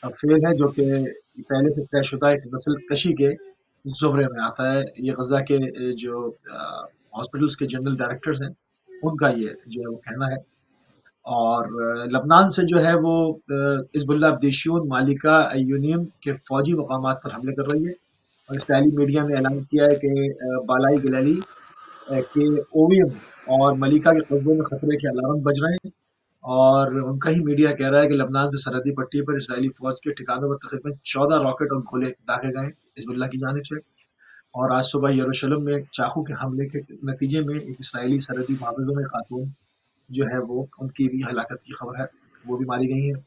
فعل ہے جو کہ پہلے سے طے شدہ ایک نسل کشی کے زمرے میں آتا ہے. یہ غزہ کے جو ہاسپٹلس کے جنرل ڈائریکٹرز ہیں ان کا یہ جو ہے وہ کہنا ہے. اور لبنان سے جو ہے وہ حزب اللہ بدیشون مالکہ ایونیم کے فوجی مقامات پر حملے کر رہی ہے. اور اسرائیلی میڈیا نے اعلان کیا ہے کہ بالائی گلیلی کے اویم اور ملیکہ کے قصبوں میں خطرے کے الارم بج رہے ہیں. اور ان کا ہی میڈیا کہہ رہا ہے کہ لبنان سے سرحدی پٹی پر اسرائیلی فوج کے ٹھکانوں پر تقریباً 14 راکٹ اور گولے داغے گئے حزب اللہ کی جانب سے. اور آج صبح یروشلم میں چاقو کے حملے کے نتیجے میں ایک اسرائیلی سرحدی محافظوں میں خاتون جو ہے وہ ان کی بھی ہلاکت کی خبر ہے، وہ بھی ماری گئی ہیں.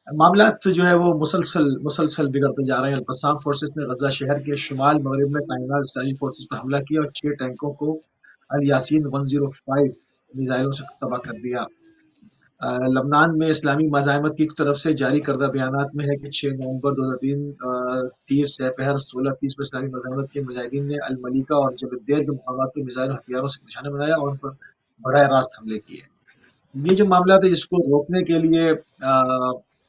معاملات جو ہے وہ مسلسل بگڑتے جا رہے ہیں. القسام فورسز نے غزہ شہر کے شمال مغرب میں تعینات اسرائیلی فورسز پر حملہ کیا اور 6 ٹینکوں کو الیاسین 105 میزائلوں سے تباہ کر دیا. لبنان میں اسلامی مزاحمت کی طرف سے جاری کردہ بیانات میں ہے کہ 6 نومبر 2003 پیر سہ پہر 16:30 میں اسلامی مزاحمت کے مجاہدین نے الملیکہ اور جبل دیر کے مقامات پر میزائل اور ہتھیاروں سے نشانہ بنایا اور ان پر براہ راست حملے کیے. یہ جو معاملات ہے جس کو روکنے کے لیے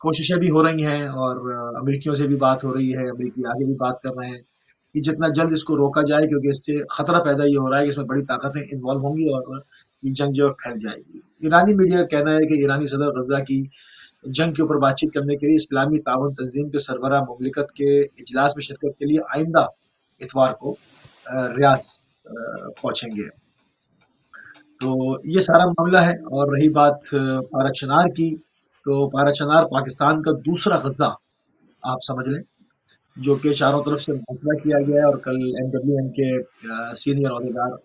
کوششیں بھی ہو رہی ہیں اور امریکیوں سے بھی بات ہو رہی ہے، امریکی آگے بھی بات کر رہے ہیں کہ جتنا جلد اس کو روکا جائے، کیونکہ اس سے خطرہ پیدا یہ ہو رہا ہے کہ اس میں بڑی طاقتیں انوالو ہوں گی اور یہ جنگ جو پھیل جائے گی. ایرانی میڈیا کا کہنا ہے کہ ایرانی صدر غزہ کی جنگ کے اوپر بات چیت کرنے کے لیے اسلامی تعاون تنظیم کے سربراہ مملکت کے اجلاس میں شرکت کے لیے آئندہ اتوار کو ریاض پہنچیں گے. تو یہ سارا معاملہ ہے. اور رہی بات پارا چنار کی، تو پارا چنار پاکستان کا دوسرا غزہ آپ سمجھ لیں، جو کہ چاروں طرف سے محاصرہ کیا گیا ہے. اور کل MWM کے سینئر عہدیدار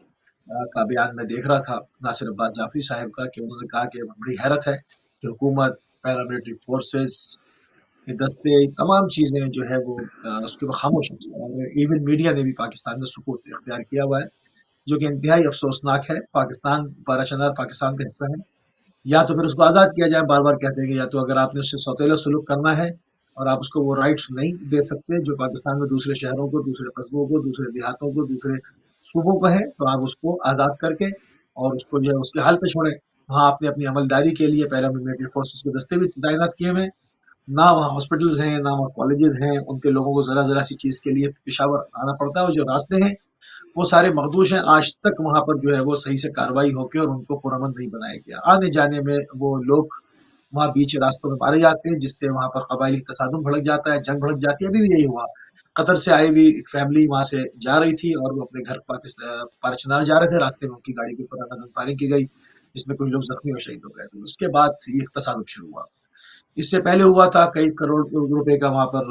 کا بیان میں دیکھ رہا تھا ناصر عباس جعفری صاحب کا، کہ انہوں نے کہا کہ بڑی حیرت ہے کہ حکومت، پیراملٹری فورسز کے دستے، تمام چیزیں جو ہے وہ اس کے اوپر خاموش ہیں. اور ایون میڈیا نے بھی پاکستان میں سکوت اختیار کیا ہوا ہے، جو کہ انتہائی افسوسناک ہے. پاکستان، پارا چنار پاکستان کا حصہ ہے، یا تو پھر اس کو آزاد کیا جائے. بار بار کہتے ہیں کہ یا تو اگر آپ نے اس سے سوتیلا سلوک کرنا ہے اور آپ اس کو وہ رائٹس نہیں دے سکتے جو پاکستان میں دوسرے شہروں کو، دوسرے قصبوں کو، دوسرے دیہاتوں کو، دوسرے صوبوں کو ہے، تو آپ اس کو آزاد کر کے اور اس کو جو ہے اس کے حال پہ چھوڑیں. وہاں آپ نے اپنی عملداری کے لیے پیراملٹری فورسز کے دستے بھی تعینات کیے ہوئے، نہ وہاں ہاسپٹلز ہیں، نہ وہاں کالجز ہیں. ان کے لوگوں کو ذرا سی چیز کے لیے پشاور آنا پڑتا ہے، اور جو راستے ہیں وہ سارے مخدوش ہیں. آج تک وہاں پر جو ہے وہ صحیح سے کاروائی ہو کے اور ان کو پرامن نہیں بنایا گیا. آنے جانے میں وہ لوگ وہاں بیچ راستوں میں مارے جاتے ہیں، جس سے وہاں پر قبائلی تصادم بھڑک جاتا ہے، جنگ بھڑک جاتی ہے. ابھی بھی یہی ہوا، قطر سے آئی ہوئی ایک فیملی وہاں سے جا رہی تھی اور وہ اپنے گھر پارا چنار جا رہے تھے. راستے میں ان کی گاڑی کے اوپر فائرنگ کی گئی، جس میں کچھ لوگ زخمی اور شہید ہو گئے. تو اس کے بعد یہ تصادم شروع ہوا. اس سے پہلے ہوا تھا کئی کروڑ روپے کا وہاں پر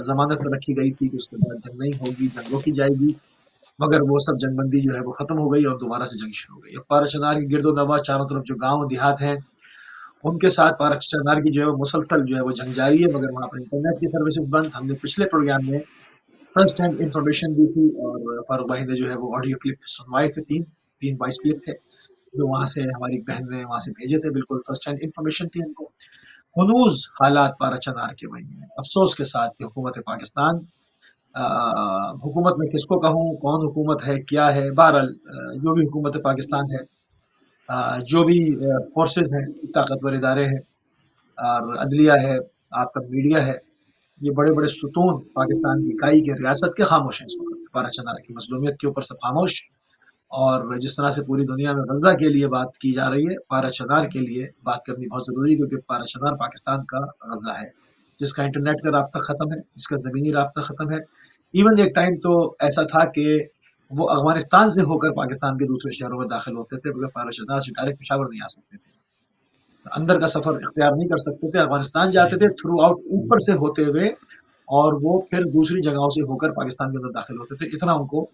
ضمانت رکھی گئی تھی کہ اس کے بعد جنگ نہیں ہوگی، جنگ روکی جائے گی. مگر وہ سب جنگ بندی جو ہے وہ ختم ہو گئی اور دوبارہ سے جنگ شروع ہو گئی. اب پارا چنار کی گرد و نواح چاروں طرف جو گاؤں دیہات ہیں، ان کے ساتھ پارا چنار کی جو ہے وہ مسلسل جو ہے وہ جنگ جاری ہے. مگر وہاں پر انٹرنیٹ کی سروسز بند. ہم نے پچھلے پروگرام میں فرسٹ ہینڈ انفارمیشن دی تھی اور فاروق بھائی نے جو ہے وہ آڈیو کلپ سنوائے تھے، تین وائس کلپ تھے جو وہاں سے ہماری بہن نے وہاں سے بھیجے تھے. بالکل فرسٹ ہینڈ انفارمیشن تھی ان کو. ہنوز حالات پارا چنار کے وہی ہیں. افسوس کے ساتھ کہ حکومت پاکستان، حکومت میں کس کو کہوں، کون حکومت ہے، کیا ہے، بہرحال جو بھی حکومت پاکستان ہے، جو بھی فورسز ہیں، طاقتور ادارے ہیں اور عدلیہ ہے، آپ کا میڈیا ہے، یہ بڑے بڑے ستون پاکستان کی اکائی کے ریاست کے خاموش ہیں اس وقت. پارا چنار کی مظلومیت کے اوپر سب خاموش. اور جس طرح سے پوری دنیا میں غزہ کے لیے بات کی جا رہی ہے، پارا چنار کے لیے بات کرنی بہت ضروری ہے، کیونکہ پارا چنار پاکستان کا غزہ ہے، جس کا انٹرنیٹ کا رابطہ ختم ہے، جس کا زمینی رابطہ ختم ہے. ایون ایک ٹائم تو ایسا تھا کہ وہ افغانستان سے ہو کر پاکستان کے دوسرے شہروں میں داخل ہوتے تھے، مگر پارا چنار سے ڈائریکٹ پشاور نہیں آ سکتے تھے، اندر کا سفر اختیار نہیں کر سکتے تھے. افغانستان جاتے تھے تھرو آؤٹ اوپر سے ہوتے ہوئے، اور وہ پھر دوسری جگہوں سے ہو کر پاکستان کے اندر داخل ہوتے تھے. اتنا ان کو،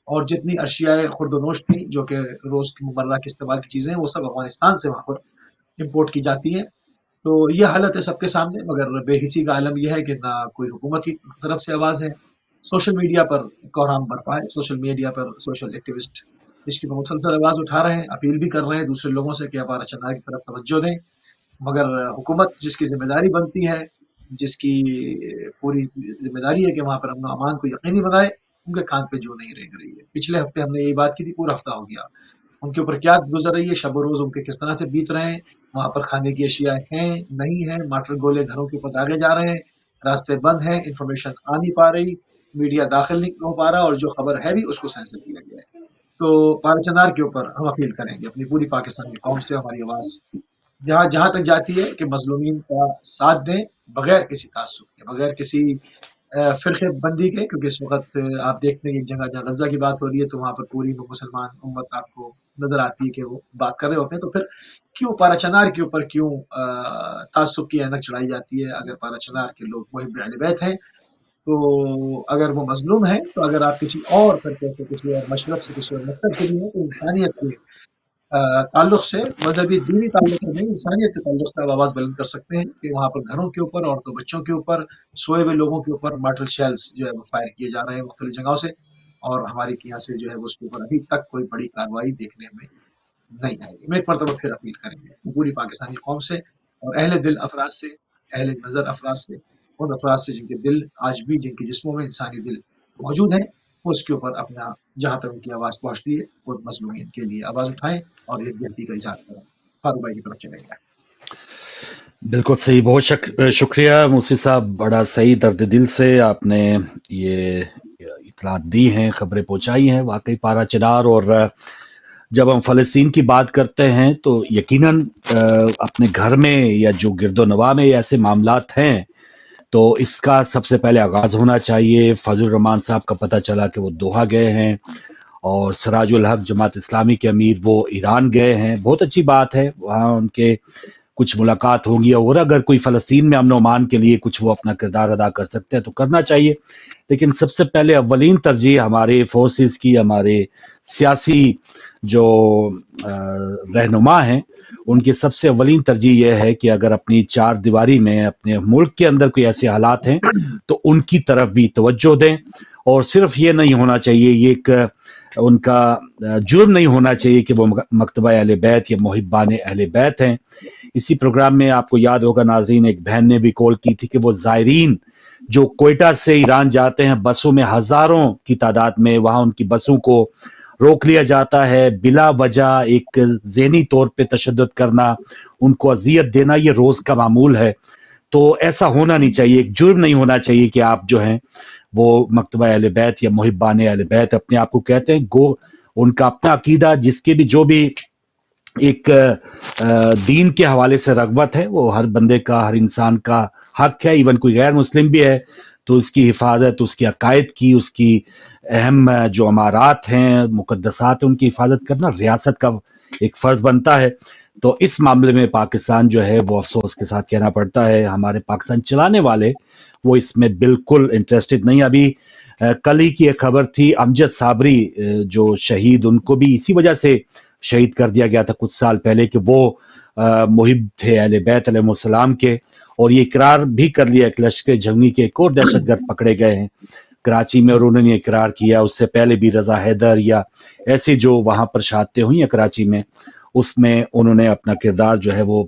اور جتنی اشیاء خرد و نوش تھی جو کہ روز کی مرہ کے استعمال کی چیزیں ہیں، وہ سب افغانستان سے وہاں پر امپورٹ کی جاتی ہیں. تو یہ حالت ہے سب کے سامنے. مگر بے حسی کا عالم یہ ہے کہ نہ کوئی حکومت کی طرف سے آواز ہے. سوشل میڈیا پر کوہرام برپا ہے. سوشل میڈیا پر سوشل ایکٹیوسٹ اس کی مسلسل آواز اٹھا رہے ہیں، اپیل بھی کر رہے ہیں دوسرے لوگوں سے کہ پارا چنار کی طرف توجہ دیں. مگر حکومت جس کی ذمہ داری بنتی ہے، جس کی پوری ذمہ داری ہے کہ وہاں پر امن و امان کو یقینی بنائے، ان کے کان پہ جو نہیں رہ رہی ہے. پچھلے ہفتے ہم نے یہی بات کی تھی، پورا ہفتہ ہو گیا. ان کے اوپر کیا گزر رہی ہے، شب و روز ان کے کس طرح سے بیت رہے ہیں. وہاں پر کھانے کی اشیاء ہیں، نہیں ہیں، ماٹر گولے گھروں کے اوپر داغے جا رہے ہیں. راستے بند ہیں، انفارمیشن آ نہیں پا رہی، میڈیا داخل نہیں ہو پا رہا، اور جو خبر ہے بھی اس کو سینسر کیا گیا ہے۔ تو پارا چنار کے اوپر ہم اپیل کریں گے اپنی پوری پاکستان کی قوم سے، ہماری آواز جہاں تک جاتی ہے کہ مظلومین کا ساتھ دیں، بغیر کسی تعصب کے، بغیر کسی فرقے بندی کے، کیونکہ اس وقت آپ دیکھتے ہیں کہ ایک جگہ جہاں غزہ کی بات ہو رہی ہے تو وہاں پر پوری مسلمان امت آپ کو نظر آتی ہے کہ وہ بات کر رہے ہوتے ہیں، تو پھر کیوں پارا چنار کے اوپر کیوں تعصب کی اینک چڑھائی جاتی ہے؟ اگر پارا چنار کے لوگ محب اہل بیت ہیں تو اگر وہ مظلوم ہیں، تو اگر آپ کسی اور فرقے سے، کسی اور مشرب سے، کسی اور مکتب سے بھی ہیں، تو انسانیت کے تعلق سے، مذہبی دینی تعلق سے نہیں، انسانیت کے تعلق سے آپ آواز بلند کر سکتے ہیں کہ وہاں پر گھروں کے اوپر، عورتوں بچوں کے اوپر، سوئے ہوئے لوگوں کے اوپر مارٹل شیلز جو ہے وہ فائر کیے جا رہے ہیں مختلف جگہوں سے، اور ہماری یہاں سے جو ہے وہ اس کے اوپر ابھی تک کوئی بڑی کارروائی دیکھنے میں نہیں آئے گی۔ میں ایک مرتبہ پھر اپیل کریں گے پوری پاکستانی قوم سے اور اہل دل افراد سے، اہل نظر افراد سے، ان افراد سے جن کے دل آج بھی، جن کے جسموں میں انسانی دل موجود ہیں، وہ اس کے اوپر اپنا جہاں تک ان کی آواز پہنچتی ہے وہ مظلومین کے لیے آواز اٹھائیں اور یکجہتی کا اظہار کریں۔ فاروق بھائی کی طرف چلیں گے۔ بالکل صحیح، بہت شکریہ موسی صاحب، بڑا صحیح درد دل سے آپ نے یہ اطلاعات دی ہیں، خبریں پہنچائی ہیں۔ واقعی پارا چنار، اور جب ہم فلسطین کی بات کرتے ہیں تو یقیناً اپنے گھر میں یا جو گرد و نواح میں ایسے معاملات ہیں تو اس کا سب سے پہلے آغاز ہونا چاہیے۔ فضل الرحمان صاحب کا پتہ چلا کہ وہ دوحہ گئے ہیں، اور سراج الحق جماعت اسلامی کے امیر وہ ایران گئے ہیں، بہت اچھی بات ہے، وہاں ان کے کچھ ملاقات ہوگی، اور اگر کوئی فلسطین میں امن و امان کے لیے کچھ وہ اپنا کردار ادا کر سکتے ہیں تو کرنا چاہیے۔ لیکن سب سے پہلے اولین ترجیح ہمارے فورسز کی، ہمارے سیاسی جو رہنما ہیں، ان کی سب سے اولین ترجیح یہ ہے کہ اگر اپنی چار دیواری میں اپنے ملک کے اندر کوئی ایسے حالات ہیں تو ان کی طرف بھی توجہ دیں، اور صرف یہ نہیں ہونا چاہیے، یہ ایک ان کا جرم نہیں ہونا چاہیے کہ وہ مکتبہ اہل بیت یا محبان اہل بیت ہیں۔ اسی پروگرام میں آپ کو یاد ہوگا ناظرین، ایک بہن نے بھی کال کی تھی کہ وہ زائرین جو کوئٹہ سے ایران جاتے ہیں بسوں میں، ہزاروں کی تعداد میں، وہاں ان کی بسوں کو روک لیا جاتا ہے بلا وجہ، ایک ذہنی طور پہ تشدد کرنا، ان کو اذیت دینا، یہ روز کا معمول ہے۔ تو ایسا ہونا نہیں چاہیے، ایک جرم نہیں ہونا چاہیے کہ آپ جو ہیں وہ مکتبہ اہل بیت یا محبان اہل بیت اپنے آپ کو کہتے ہیں، گو ان کا اپنا عقیدہ، جس کے بھی جو بھی ایک دین کے حوالے سے رغبت ہے، وہ ہر بندے کا، ہر انسان کا حق ہے، ایون کوئی غیر مسلم بھی ہے تو اس کی حفاظت، اس کی عقائد کی، اس کی اہم جو امارات ہیں، مقدسات ہیں، ان کی حفاظت کرنا ریاست کا ایک فرض بنتا ہے۔ تو اس معاملے میں پاکستان جو ہے وہ افسوس کے ساتھ کہنا پڑتا ہے، ہمارے پاکستان چلانے والے وہ اس میں بالکل انٹرسٹڈ نہیں۔ ابھی کل ہی کی ایک خبر تھی، امجد صابری جو شہید، ان کو بھی اسی وجہ سے شہید کر دیا گیا تھا کچھ سال پہلے کہ وہ محب تھے اہل بیت علیہ السلام کے، اور یہ اقرار بھی کر لیا کہ لشکر جھنگی کے ایک اور دہشت گرد پکڑے گئے ہیں کراچی میں، اور انہوں نے اقرار کیا، اس سے پہلے بھی رضا حیدر یا ایسے جو وہاں پر شہادتیں ہوئی ہیں کراچی میں، اس میں انہوں نے اپنا کردار جو ہے وہ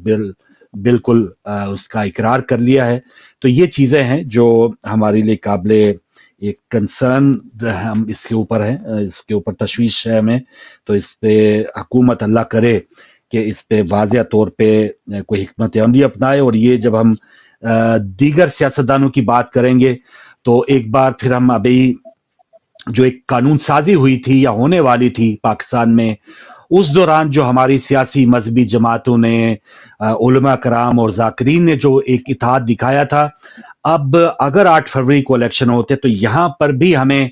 بالکل اس کا اقرار کر لیا ہے۔ تو یہ چیزیں ہیں جو ہمارے لیے قابل ایک کنسرن ہم اس کے اوپر ہیں، اس کے اوپر تشویش ہے ہمیں، تو اس پہ حکومت اللہ کرے کہ اس پہ واضح طور پہ کوئی حکمت عملی اپنائے۔ اور یہ جب ہم دیگر سیاستدانوں کی بات کریں گے تو ایک بار پھر ہم ابھی جو ایک قانون سازی ہوئی تھی یا ہونے والی تھی پاکستان میں، اس دوران جو ہماری سیاسی مذہبی جماعتوں نے، علماء کرام اور ذاکرین نے جو ایک اتحاد دکھایا تھا، اب اگر 8 فروری کو الیکشن ہوتے تو یہاں پر بھی ہمیں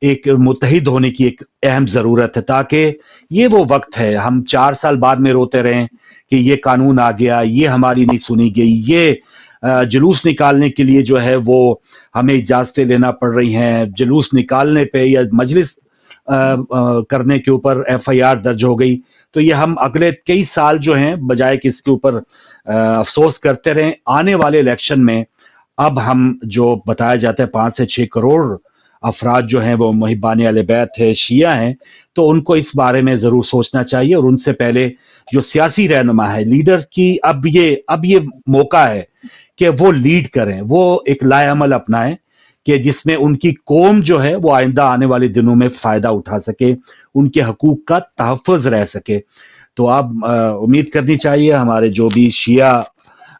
ایک متحد ہونے کی ایک اہم ضرورت ہے، تاکہ یہ وہ وقت ہے، ہم 4 سال بعد میں روتے رہیں کہ یہ قانون آ گیا، یہ ہماری نہیں سنی گئی، یہ جلوس نکالنے کے لیے جو ہے وہ ہمیں اجازتیں لینا پڑ رہی ہیں، جلوس نکالنے پہ یا مجلس کرنے کے اوپر FIR درج ہو گئی، تو یہ ہم اگلے کئی سال جو ہیں بجائے کہ اس کے اوپر افسوس کرتے رہیں، آنے والے الیکشن میں اب ہم جو بتایا جاتا ہے 5 سے 6 کروڑ افراد جو ہیں وہ محبان اہل بیت ہے، شیعہ ہیں، تو ان کو اس بارے میں ضرور سوچنا چاہیے، اور ان سے پہلے جو سیاسی رہنما ہے، لیڈر کی اب یہ موقع ہے کہ وہ لیڈ کریں، وہ ایک لائے عمل اپنائیں کہ جس میں ان کی قوم جو ہے وہ آئندہ آنے والے دنوں میں فائدہ اٹھا سکے، ان کے حقوق کا تحفظ رہ سکے۔ تو آپ امید کرنی چاہیے ہمارے جو بھی شیعہ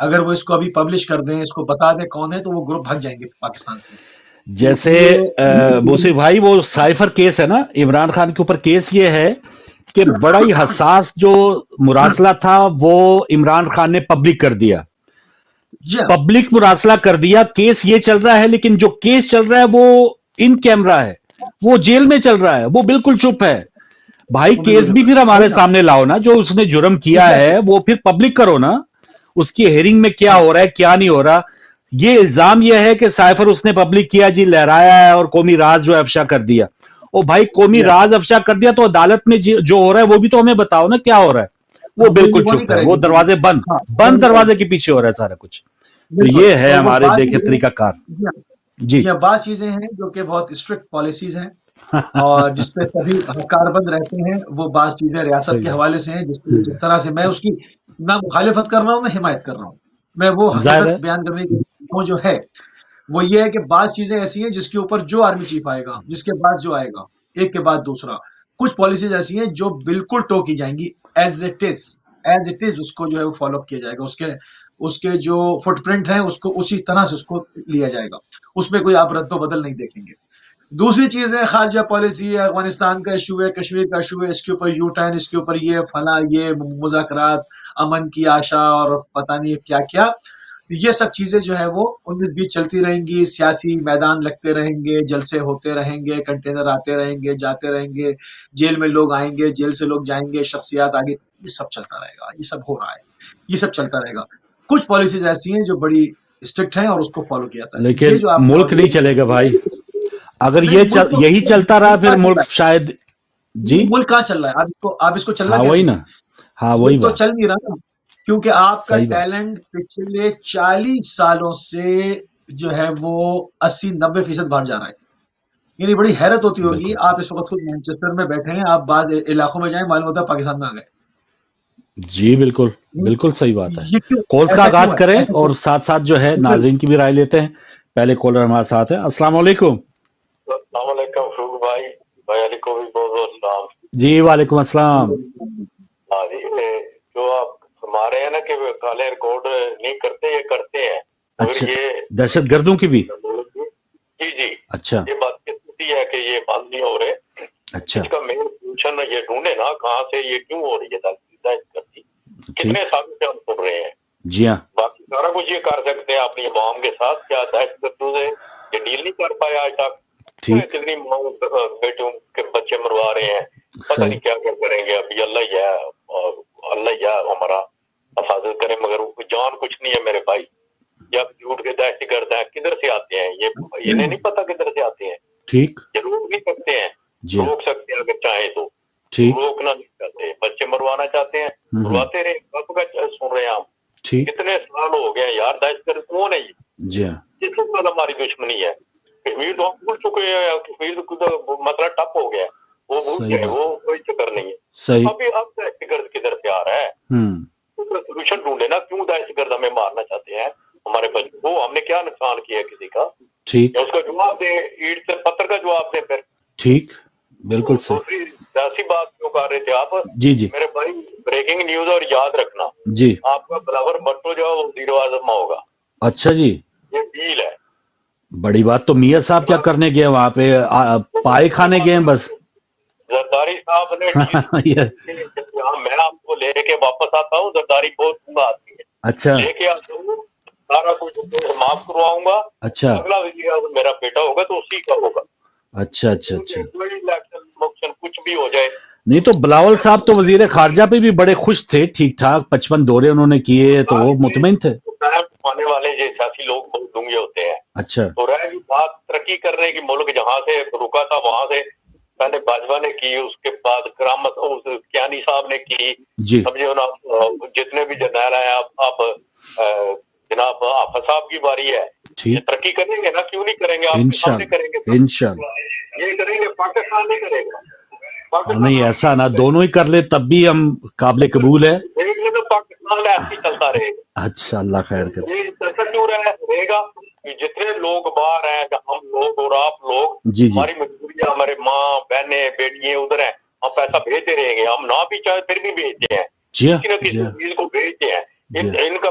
اگر وہ اس کو ابھی پبلش کر دیں، اس کو بتا دیں کون ہے، تو وہ گروپ بھگ جائیں گے پاکستان سے. جیسے بوسی بھائی وہ سائفر کیس ہے نا، عمران خان کے اوپر کیس یہ ہے کہ بڑا ہی حساس جو مراسلہ تھا وہ عمران خان نے پبلک کر دیا، پبلک مراسلہ کر دیا. کیس یہ چل رہا ہے، لیکن جو کیس چل رہا ہے وہ ان کیمرہ ہے، وہ جیل میں چل رہا ہے، وہ بالکل چپ ہے. بھائی کیس بھی پھر ہمارے سامنے لاؤ نا، جو اس نے جرم کیا ہے وہ پھر پبلک کرو نا، اس کی ہیئرنگ میں کیا ہو رہا ہے کیا نہیں ہو رہا. یہ الزام یہ ہے کہ سائفر اس نے پبلک کیا جی، لہرایا ہے اور قومی راز جو افشا کر دیا. او بھائی قومی راز افشا کر دیا تو عدالت میں جو ہو رہا ہے وہ بھی تو ہمیں بتاؤ نا کیا ہو رہا ہے. وہ بالکل چپ ہے، وہ دروازے بند دروازے کے پیچھے ہو رہا ہے سارا کچھ. تو یہ ہے ہمارے دیکھے طریقہ کار. جی بعض چیزیں ہیں جو کہ بہت اسٹرکٹ پالیسیز ہیں اور جس پہ سبھی کاربند رہتے ہیں. وہ بعض چیزیں ریاست کے حوالے سے ہیں جس طرح سے میں اس کی نہ مخالفت کر رہا ہوں نہ حمایت کر رہا ہوں. میں وہ حقیقت بیان کرنے کی جو ہے وہ یہ ہے کہ بعض چیزیں ایسی ہیں جس کے اوپر جو آرمی چیف آئے گا، جس کے بعد جو آئے گا، ایک کے بعد دوسرا. کچھ پالیسیز ایسی ہیں جو بالکل ٹوکی جائیں گی ایز اٹ از اس کو جو ہے وہ فالو اپ کیا جائے گا. اس کے جو فٹ پرنٹ ہیں اس کو اسی طرح سے اس کو لیا جائے گا. اس میں کوئی آپ رد و بدل نہیں دیکھیں گے. دوسری چیز ہے خارجہ پالیسی ہے، افغانستان کا ایشو ہے، کشمیر کا ایشو ہے، اس کے اوپر یو ٹرن، اس کے اوپر یہ فلاں، یہ مذاکرات، امن کی آشا اور پتہ نہیں کیا کیا. یہ سب چیزیں جو ہے وہ 19-20 چلتی رہیں گی. سیاسی میدان لگتے رہیں گے، جلسے ہوتے رہیں گے، کنٹینر آتے رہیں گے، جاتے رہیں گے، جیل میں لوگ آئیں گے، جیل سے لوگ جائیں گے، شخصیات آگے. یہ سب چلتا رہے گا، یہ سب ہو رہا ہے، یہ سب چلتا رہے گا. کچھ پالیسیز ایسی ہیں جو بڑی اسٹرکٹ ہیں اور اس کو فالو کیا جاتا ہے. لیکن ملک نہیں چلے گا بھائی اگر یہی چلتا رہا، پھر ملک شاید. جی ملک کہاں چل رہا ہے؟ آپ اس کو چل رہا ہے وہی نا. ہاں وہی تو چل نہیں رہا نا، کیونکہ آپ کا ٹیلنٹ پچھلے 40 سالوں سے جو ہے وہ 80-90% باہر جا رہا ہے. یعنی بڑی حیرت ہوتی ہوگی. آپ اس وقت خود مانچسٹر میں بیٹھے ہیں، آپ بعض علاقوں میں جائیں معلوم ہوتا ہے پاکستان میں آ گئے. جی بالکل صحیح بات ہے. کالز کا آغاز کریں اور ساتھ ساتھ جو ہے ناظرین کی بھی رائے لیتے ہیں. پہلے کالر ہمارے ساتھ ہے. السلام علیکم. السلام علیکم فروغ بھائی علی کو بھی بہت بہت سلام. جی وعلیکم السلام. ہاں جی، جو آپ فرما رہے ہیں نا کہ کالے ریکارڈ نہیں کرتے، یہ کرتے ہیں. اچھا، دہشت گردوں کی بھی. جی اچھا، یہ بات کتنی ہے کہ یہ بند نہیں ہو رہے. اچھا، اس کا مین سولوشن یہ ڈھونڈے نا کہاں سے یہ کیوں ہو رہی ہے دہشت گردی. کتنے سالوں سے ہم سن رہے ہیں. جی ہاں، باقی سارا کچھ یہ کر سکتے ہیں اپنی عوام کے ساتھ. کیا دہشت گردوں سے یہ ڈیل نہیں کر پایا آج تک؟ کتنی بیٹوں کے بچے مروا رہے ہیں، پتہ نہیں کیا کیا کریں گے. ابھی اللہ ہی ہے ہمارا حفاظت کرے، مگر جان کچھ نہیں ہے میرے بھائی. جب جھوٹ کے دہشت گرد ہیں کدھر سے آتے ہیں یہ انہیں نہیں پتا کدھر سے آتے ہیں. ٹھیک، یہ روک بھی سکتے ہیں، روک سکتے ہیں اگر چاہیں تو. روکنا نہیں چاہتے، بچے مروانا چاہتے ہیں، مرواتے رہے. کب کا سن رہے ہیں ہم، کتنے سال ہو گئے یار. دہشت گرد کون ہے یہ؟ جس کے ساتھ ہماری دشمنی ہے. کشمیر تو ہم بھول چکے ہیں، کشمیر مسئلہ ٹپ ہو گیا، وہ بھول گئے، وہ کوئی چکر نہیں ہے. اب دہشت گرد کدھر سے آ رہا ہے؟ سولوشن ڈھونڈے نا. کیوں دہشت گرد ہمیں مارنا چاہتے ہیں ہمارے بچوں کو؟ ہم نے کیا نقصان کیا کسی کا؟ اس کا جواب دے، اینٹ سے پتھر کا جواب دے. پھر ٹھیک، بالکل دوسری سیاسی بات کیوں کر رہے تھے آپ؟ جی میرے بھائی بریکنگ نیوز اور یاد رکھنا، جی آپ کا بلاور بھٹو جو ہے وہ وزیر اعظم ہوگا. اچھا جی، یہ ڈیل ہے. بڑی بات. تو میاں صاحب کیا کرنے گئے وہاں پہ؟ پائے کھانے گئے بس؟ زرداری صاحف نے میں آپ کو لے کے واپس آتا ہوں. زرداری بہت عمدہ آدمی ہے. اچھا، لے کے آتا ہوں، سارا کچھ معاف کرواؤں گا. اچھا، اگلا وزیر اعظم میرا بیٹا ہوگا تو اسی کا ہوگا. اچھا اچھا اچھا. کوئی الیکشن کچھ بھی ہو جائے. نہیں تو بلاول صاحب تو وزیر خارجہ پہ بھی بڑے خوش تھے، ٹھیک ٹھاک 55 دورے انہوں نے کیے تو وہ مطمئن تھے. آنے والے یہ سیاسی لوگ بہت ڈونگے ہوتے ہیں. اچھا، تو رہ گی بات ترقی کرنے کی، ملک جہاں سے رکا تھا وہاں سے پہلے باجوہ نے کی، اس کے بعد کرامت کیانی صاحب نے کی. جی سمجھے نا، جتنے بھی جرنیل ہیں آپ جناب حافظ صاحب کی باری ہے. یہ ترقی کریں گے نا، کیوں نہیں کریں گے؟ آپ کے سامنے کریں گے، انشاءاللہ یہ کریں گے. پاکستان نہیں کرے گا. نہیں ایسا نہ، دونوں ہی کر لے تب بھی ہم قابل قبول ہے. تو پاکستان ایسے ہی چلتا رہے گا. اچھا، اللہ خیر کرے. یہ چلتا کیوں رہے گا؟ جتنے لوگ باہر ہیں، ہم لوگ اور آپ لوگ، جی ہماری مجبوری، ہمارے ماں بہنیں بیٹیاں ادھر ہیں، ہم پیسہ بھیجتے رہیں گے. ہم نہ بھی چاہے پھر بھی بھیجتے ہیں، کسی نہ کسی چیز کو بھیجتے ہیں. ان کا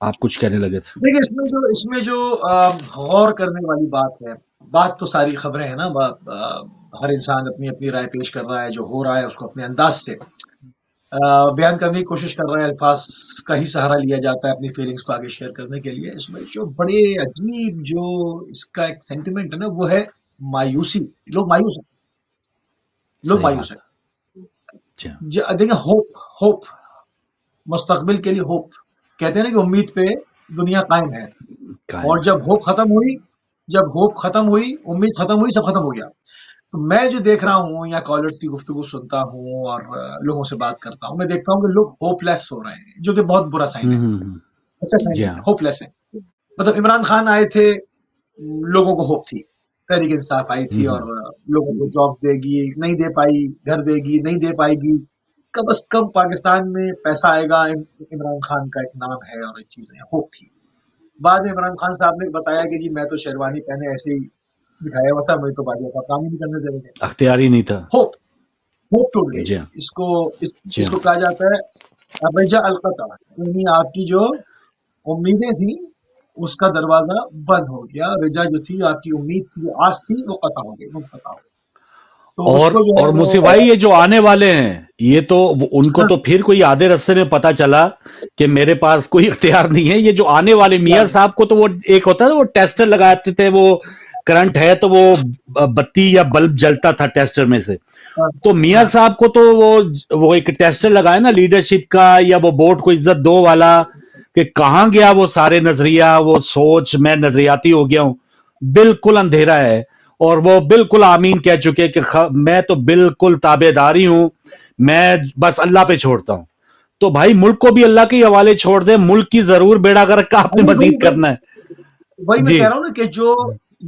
آپ کچھ کہنے لگے تھے. دیکھیں اس میں جو غور کرنے والی بات ہے، بات تو ساری خبریں ہیں نا، ہر انسان اپنی اپنی رائے پیش کر رہا ہے، جو ہو رہا ہے اس کو اپنے انداز سے بیان کرنے کی کوشش کر رہا ہے، الفاظ کا ہی سہارا لیا جاتا ہے اپنی فیلنگز کو آگے شیئر کرنے کے لیے. اس میں جو بڑے عجیب جو اس کا ایک سینٹیمنٹ ہے نا، وہ ہے مایوسی. لوگ مایوس ہیں. دیکھیں ہوپ مستقبل کے لیے، ہوپ کہتے ہیں نا کہ امید پہ دنیا قائم ہے، اور جب ہوپ ختم ہوئی امید ختم ہوئی، سب ختم ہو گیا. تو میں جو دیکھ رہا ہوں یا کالرز کی گفتگو سنتا ہوں اور لوگوں سے بات کرتا ہوں، میں دیکھتا ہوں کہ لوگ ہوپ لیس ہو رہے ہیں، جو کہ بہت برا سائن ہے. اچھا سائن ہے، ہوپ لیس ہے. مطلب عمران خان آئے تھے، لوگوں کو ہوپ تھی، تحریک انصاف آئی تھی اور لوگوں کو جاب دے گی، نہیں دے پائی، گھر دے گی، نہیں دے پائے گی، کم از کم پاکستان میں پیسہ آئے گا، عمران خان کا ایک نام ہے اور ایک چیزیں ہوپ تھی. بعد میں عمران خان صاحب نے بتایا کہ جی میں تو شیروانی پہنے ایسے ہی بٹھایا ہوا تھا، مجھے تو بعد میں کام ہی نہیں کرنے دے رہے تھے، اختیار ہی نہیں تھا. ہوپ ٹوٹ گئی. اس کو کہا جاتا ہے رجا القطع، یعنی آپ کی جو امیدیں تھیں اس کا دروازہ بند ہو گیا. رجا جو تھی، آپ کی امید تھی، آس تھی، وہ قطع ہو گئی، منقطع ہو گئی. اور مصطفی بھائی یہ جو آنے والے ہیں، یہ تو ان کو تو پھر کوئی آدھے رستے میں پتا چلا کہ میرے پاس کوئی اختیار نہیں ہے. یہ جو آنے والے میاں صاحب کو تو وہ ایک ہوتا ہے، وہ ٹیسٹر لگاتے تھے، وہ کرنٹ ہے تو وہ بتی یا بلب جلتا تھا ٹیسٹر میں سے. تو میاں صاحب کو تو وہ ایک ٹیسٹر لگائے نا لیڈرشپ کا، یا وہ ووٹ کو عزت دو والا، کہ کہاں گیا وہ سارے نظریہ، وہ سوچ. میں نظریاتی ہو گیا ہوں، بالکل اندھیرا ہے. اور وہ بالکل آمین کہہ چکے کہ میں تو بالکل تابع داری ہوں، میں بس اللہ پہ چھوڑتا ہوں. تو بھائی ملک کو بھی اللہ کے حوالے چھوڑ دے، ملک کی ضرور بیڑا گرک کا آپ نے مزید کرنا ہے. وہی میں کہہ رہا ہوں نا کہ جو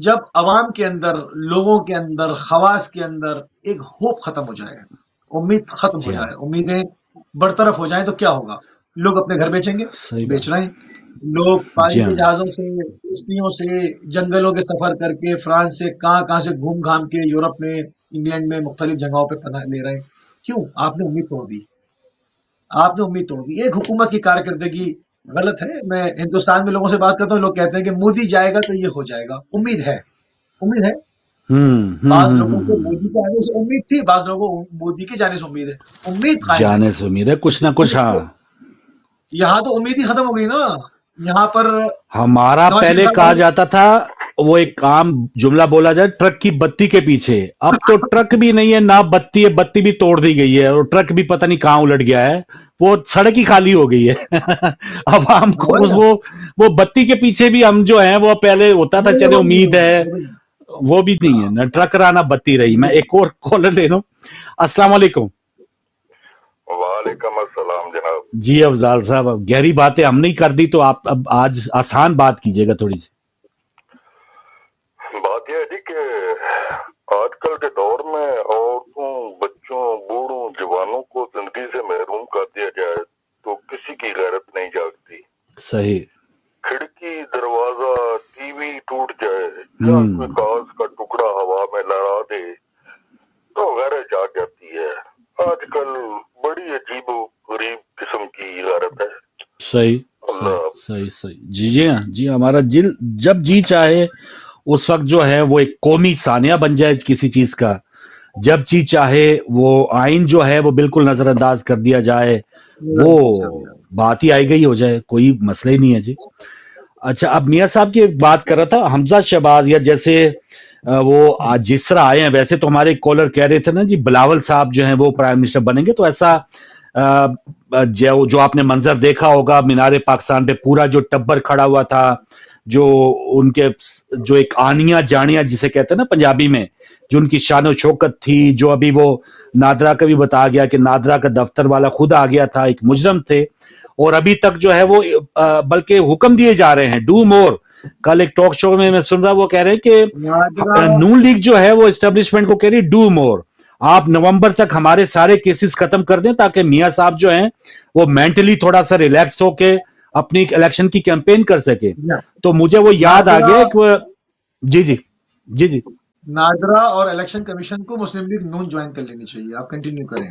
جب عوام کے اندر، لوگوں کے اندر، خواص کے اندر ایک ہوپ ختم ہو جائے، امید ختم ہو جائے، امیدیں برطرف ہو جائیں، تو کیا ہوگا؟ لوگ اپنے گھر بیچیں گے، بیچ رہے ہیں. لوگ پانی کے جہازوں سے، کشتیوں سے، جنگلوں کے سفر کر کے، فرانس سے کہاں سے گھوم گھام کے یورپ میں، انگلینڈ میں، مختلف جگہوں پہ پناہ لے رہے ہیں. کیوں؟ آپ نے امید توڑ دی. ایک حکومت کی کارکردگی غلط ہے. میں ہندوستان میں لوگوں سے بات کرتا ہوں، لوگ کہتے ہیں کہ مودی جائے گا تو یہ ہو جائے گا. امید ہے. بعض لوگوں کو مودی کے آنے سے امید تھی، بعض لوگوں کو مودی کے جانے سے امید ہے. امید ہے کچھ نہ کچھ. ہاں، یہاں تو امید ہی ختم ہو گئی نا. یہاں پر ہمارا پہلے کہا جاتا تھا، وہ ایک عام جملہ بولا جائے، ٹرک کی بتی کے پیچھے. اب تو ٹرک بھی نہیں ہے، نہ بتی ہے، بتی بھی توڑ دی گئی ہے، اور ٹرک بھی پتہ نہیں کہاں الٹ گیا ہے، وہ سڑک ہی خالی ہو گئی ہے. اب ہم کو وہ بتی کے پیچھے بھی ہم جو ہیں، وہ پہلے ہوتا تھا چلے امید ہے، وہ بھی نہیں ہے، نہ ٹرک رہا نہ بتی رہی. میں ایک اور کالر لے لوں. السلام علیکم. وعلیکم السلام جناب. جی افضال صاحب، گہری باتیں ہم نہیں کر دی تو آپ اب آج آسان بات کیجئے گا تھوڑی سی. بات یہ ہے جی کہ آج کل کے دور میں عورتوں، بچوں، بوڑھوں، جوانوں کو زندگی سے محروم کر دیا جائے تو کسی کی غیرت نہیں جاگتی. صحیح. کھڑکی، دروازہ، ٹی وی ٹوٹ جائے یا کوئی کاغذ کا ٹکڑا ہوا میں لڑا دے تو غیرت جاگ جاتی ہے. آج کل بڑی عجیب و غریب قسم کی غیرت ہے. صحیح. جی ہمارا دل جب جی چاہے اس وقت جو ہے وہ ایک قومی ثانیہ بن جائے کسی چیز کا. جب جی چاہے وہ آئین جو ہے وہ بالکل نظر انداز کر دیا جائے، وہ بات ہی آئی گئی ہو جائے، کوئی مسئلہ ہی نہیں ہے. جی اچھا، اب میاں صاحب کی بات کر رہا تھا حمزہ شہباز، یا جیسے وہ جس طرح آئے ہیں، ویسے تو ہمارے کالر کہہ رہے تھے نا جی بلاول صاحب جو ہیں وہ پرائم منسٹر بنیں گے. تو ایسا جو آپ نے منظر دیکھا ہوگا مینار پاکستان پہ پورا جو ٹبر کھڑا ہوا تھا، جو ان کے جو ایک آنیاں جانیاں جسے کہتے ہیں نا پنجابی میں، جو ان کی شان و شوکت تھی، جو ابھی وہ نادرا کا بھی بتا گیا کہ نادرا کا دفتر والا خود آ گیا تھا، ایک مجرم تھے، اور ابھی تک جو ہے وہ بلکہ حکم دیے جا رہے ہیں ڈو مور. کل ایک ٹاک شو میں سن رہا، وہ کہہ رہے ہیں کہ نون لیگ جو ہے وہ اسٹیبلشمنٹ کو کہہ رہی ڈو مور، آپ نومبر تک ہمارے سارے کیسز ختم کر دیں تاکہ میاں صاحب جو ہیں وہ مینٹلی تھوڑا سا ریلیکس ہو کے اپنی الیکشن کی کیمپین کر سکے. تو مجھے وہ یاد آ گیا جی نادرا اور الیکشن کمیشن کو مسلم لیگ نون جوائن کر لینی چاہیے. آپ کنٹینیو کریں.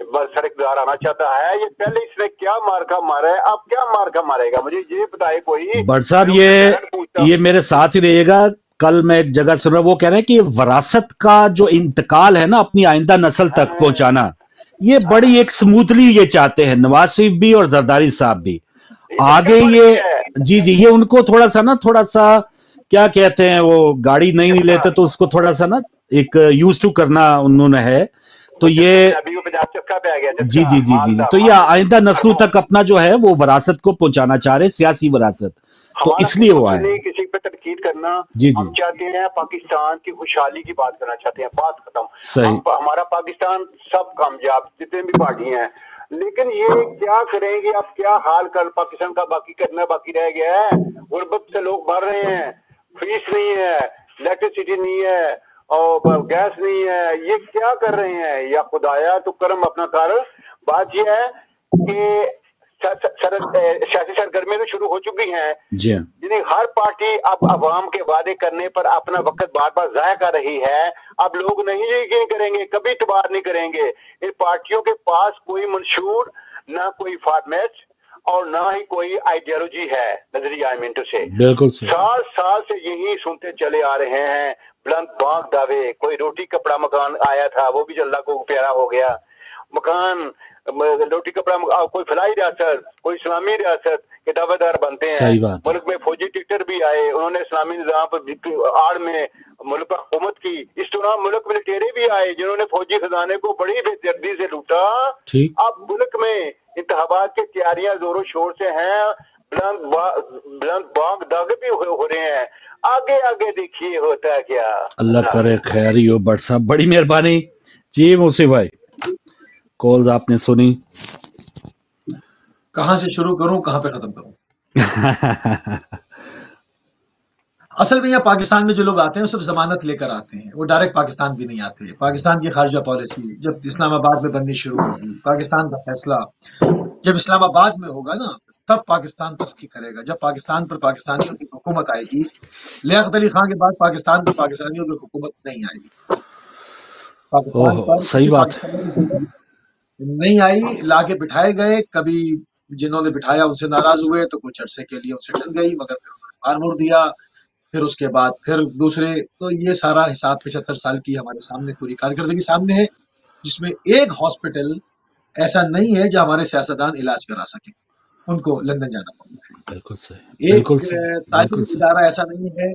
سڑکدار آنا چاہتا ہے. یہ پہلے اس نے کیا مارکا مارا ہے, اب کیا مارکا مارے گا, مجھے یہ بتائے کوئی. بٹ صاحب یہ میرے ساتھ ہی رہیے گا. کل میں ایک جگہ سن رہا ہوں, وہ کہہ رہے ہیں کہ وراثت کا جو انتقال ہے نا اپنی آئندہ نسل تک پہنچانا, یہ بڑی ایک سموتھلی یہ چاہتے ہیں نواز شریف بھی اور زرداری صاحب بھی. آگے یہ جی یہ ان کو تھوڑا سا کیا کہتے ہیں, وہ گاڑی نہیں لیتے تو اس کو تھوڑا سا نا ایک یوز ٹو کرنا انہوں نے ہے. تو یہ جی تو یہ آئندہ نسلوں تک اپنا جو ہے وہ وراثت کو پہنچانا چاہ رہے, سیاسی وراثت, تو اس لیے وہ آئے. کسی پہ تنقید کرنا جی ہم چاہتے ہیں, پاکستان کی خوشحالی کی بات کرنا چاہتے ہیں, بات ختم. صحیح, ہمارا پاکستان سب کامیاب جتنے بھی پارٹی ہیں, لیکن یہ کیا کریں گے اب, کیا حال کل پاکستان کا باقی کرنا باقی رہ گیا ہے. غربت سے لوگ مر رہے ہیں, فیس نہیں ہے, الیکٹریسٹی نہیں ہے, اور گیس نہیں ہے, یہ کیا کر رہے ہیں. یا خدایا تو کرم اپنا کر. بات یہ ہے کہ سیاسی سرگرمیاں تو شروع ہو چکی ہیں, یعنی ہر پارٹی اب عوام کے وعدے کرنے پر اپنا وقت بار بار ضائع کر رہی ہے. اب لوگ نہیں یقین کریں گے, کبھی اعتبار نہیں کریں گے. ان پارٹیوں کے پاس کوئی منشور, نہ کوئی فارمیٹ, اور نہ ہی کوئی آئیڈیالوجی ہے, نظریہ آئمنٹو سے. بالکل سال سے یہی سنتے چلے آ رہے ہیں, بلند بانگ دعوے. کوئی روٹی کپڑا مکان آیا تھا, وہ بھی اللہ کو پیارا ہو گیا. مکان روٹی کپڑا, کوئی فلاحی ریاست, کوئی اسلامی ریاست کے دعوے دار بنتے ہیں. ملک میں فوجی ڈکٹیٹر بھی آئے, انہوں نے اسلامی نظام پر آڑ میں ملک پر حکومت کی. اس طرح ملک میں لٹیرے بھی آئے جنہوں نے فوجی خزانے کو بڑی بے دردی سے لوٹا. اب ملک میں انتخابات کی تیاریاں زور و شور سے ہیں, بلند بانگ داغے بھی ہو رہے ہیں. آگے دیکھیے ہوتا ہے کیا. اللہ کرے خیر ہی ہو. بٹ صاحب بڑی مہربانی. جی موسی بھائی, کالز آپ نے سنی, کہاں سے شروع کروں, کہاں پہ ختم کروں. اصل میں یہاں پاکستان میں جو لوگ آتے ہیں وہ سب ضمانت لے کر آتے ہیں, وہ ڈائریکٹ پاکستان بھی نہیں آتے. پاکستان کی خارجہ پالیسی جب اسلام آباد میں بننی شروع ہوگی, پاکستان کا فیصلہ جب اسلام آباد میں ہوگا نا, تب پاکستان ترقی کرے گا. جب پاکستان پر پاکستانیوں کی حکومت آئے گی, لیاقت علی خان کے بعد پاکستان پر پاکستانیوں کی حکومت نہیں آئے گی. پاکستان پر صحیح بات نہیں آئی, لا کے بٹھائے گئے. کبھی جنہوں نے بٹھایا ان سے ناراض ہوئے تو کچھ عرصے کے لیے ان سے ڈل گئی, مگر پھر انہوں نے بار مڑ دیا. پھر اس کے بعد پھر دوسرے. تو یہ سارا حساب 75 سال کی ہمارے سامنے پوری کارکردگی سامنے ہے, جس میں ایک ہاسپٹل ایسا نہیں ہے جہاں ہمارے سیاستدان علاج کرا سکیں, ان کو لندن جانا پڑتا ہے. بالکل صحیح. ایک تعلیمی ادارہ ایسا نہیں ہے,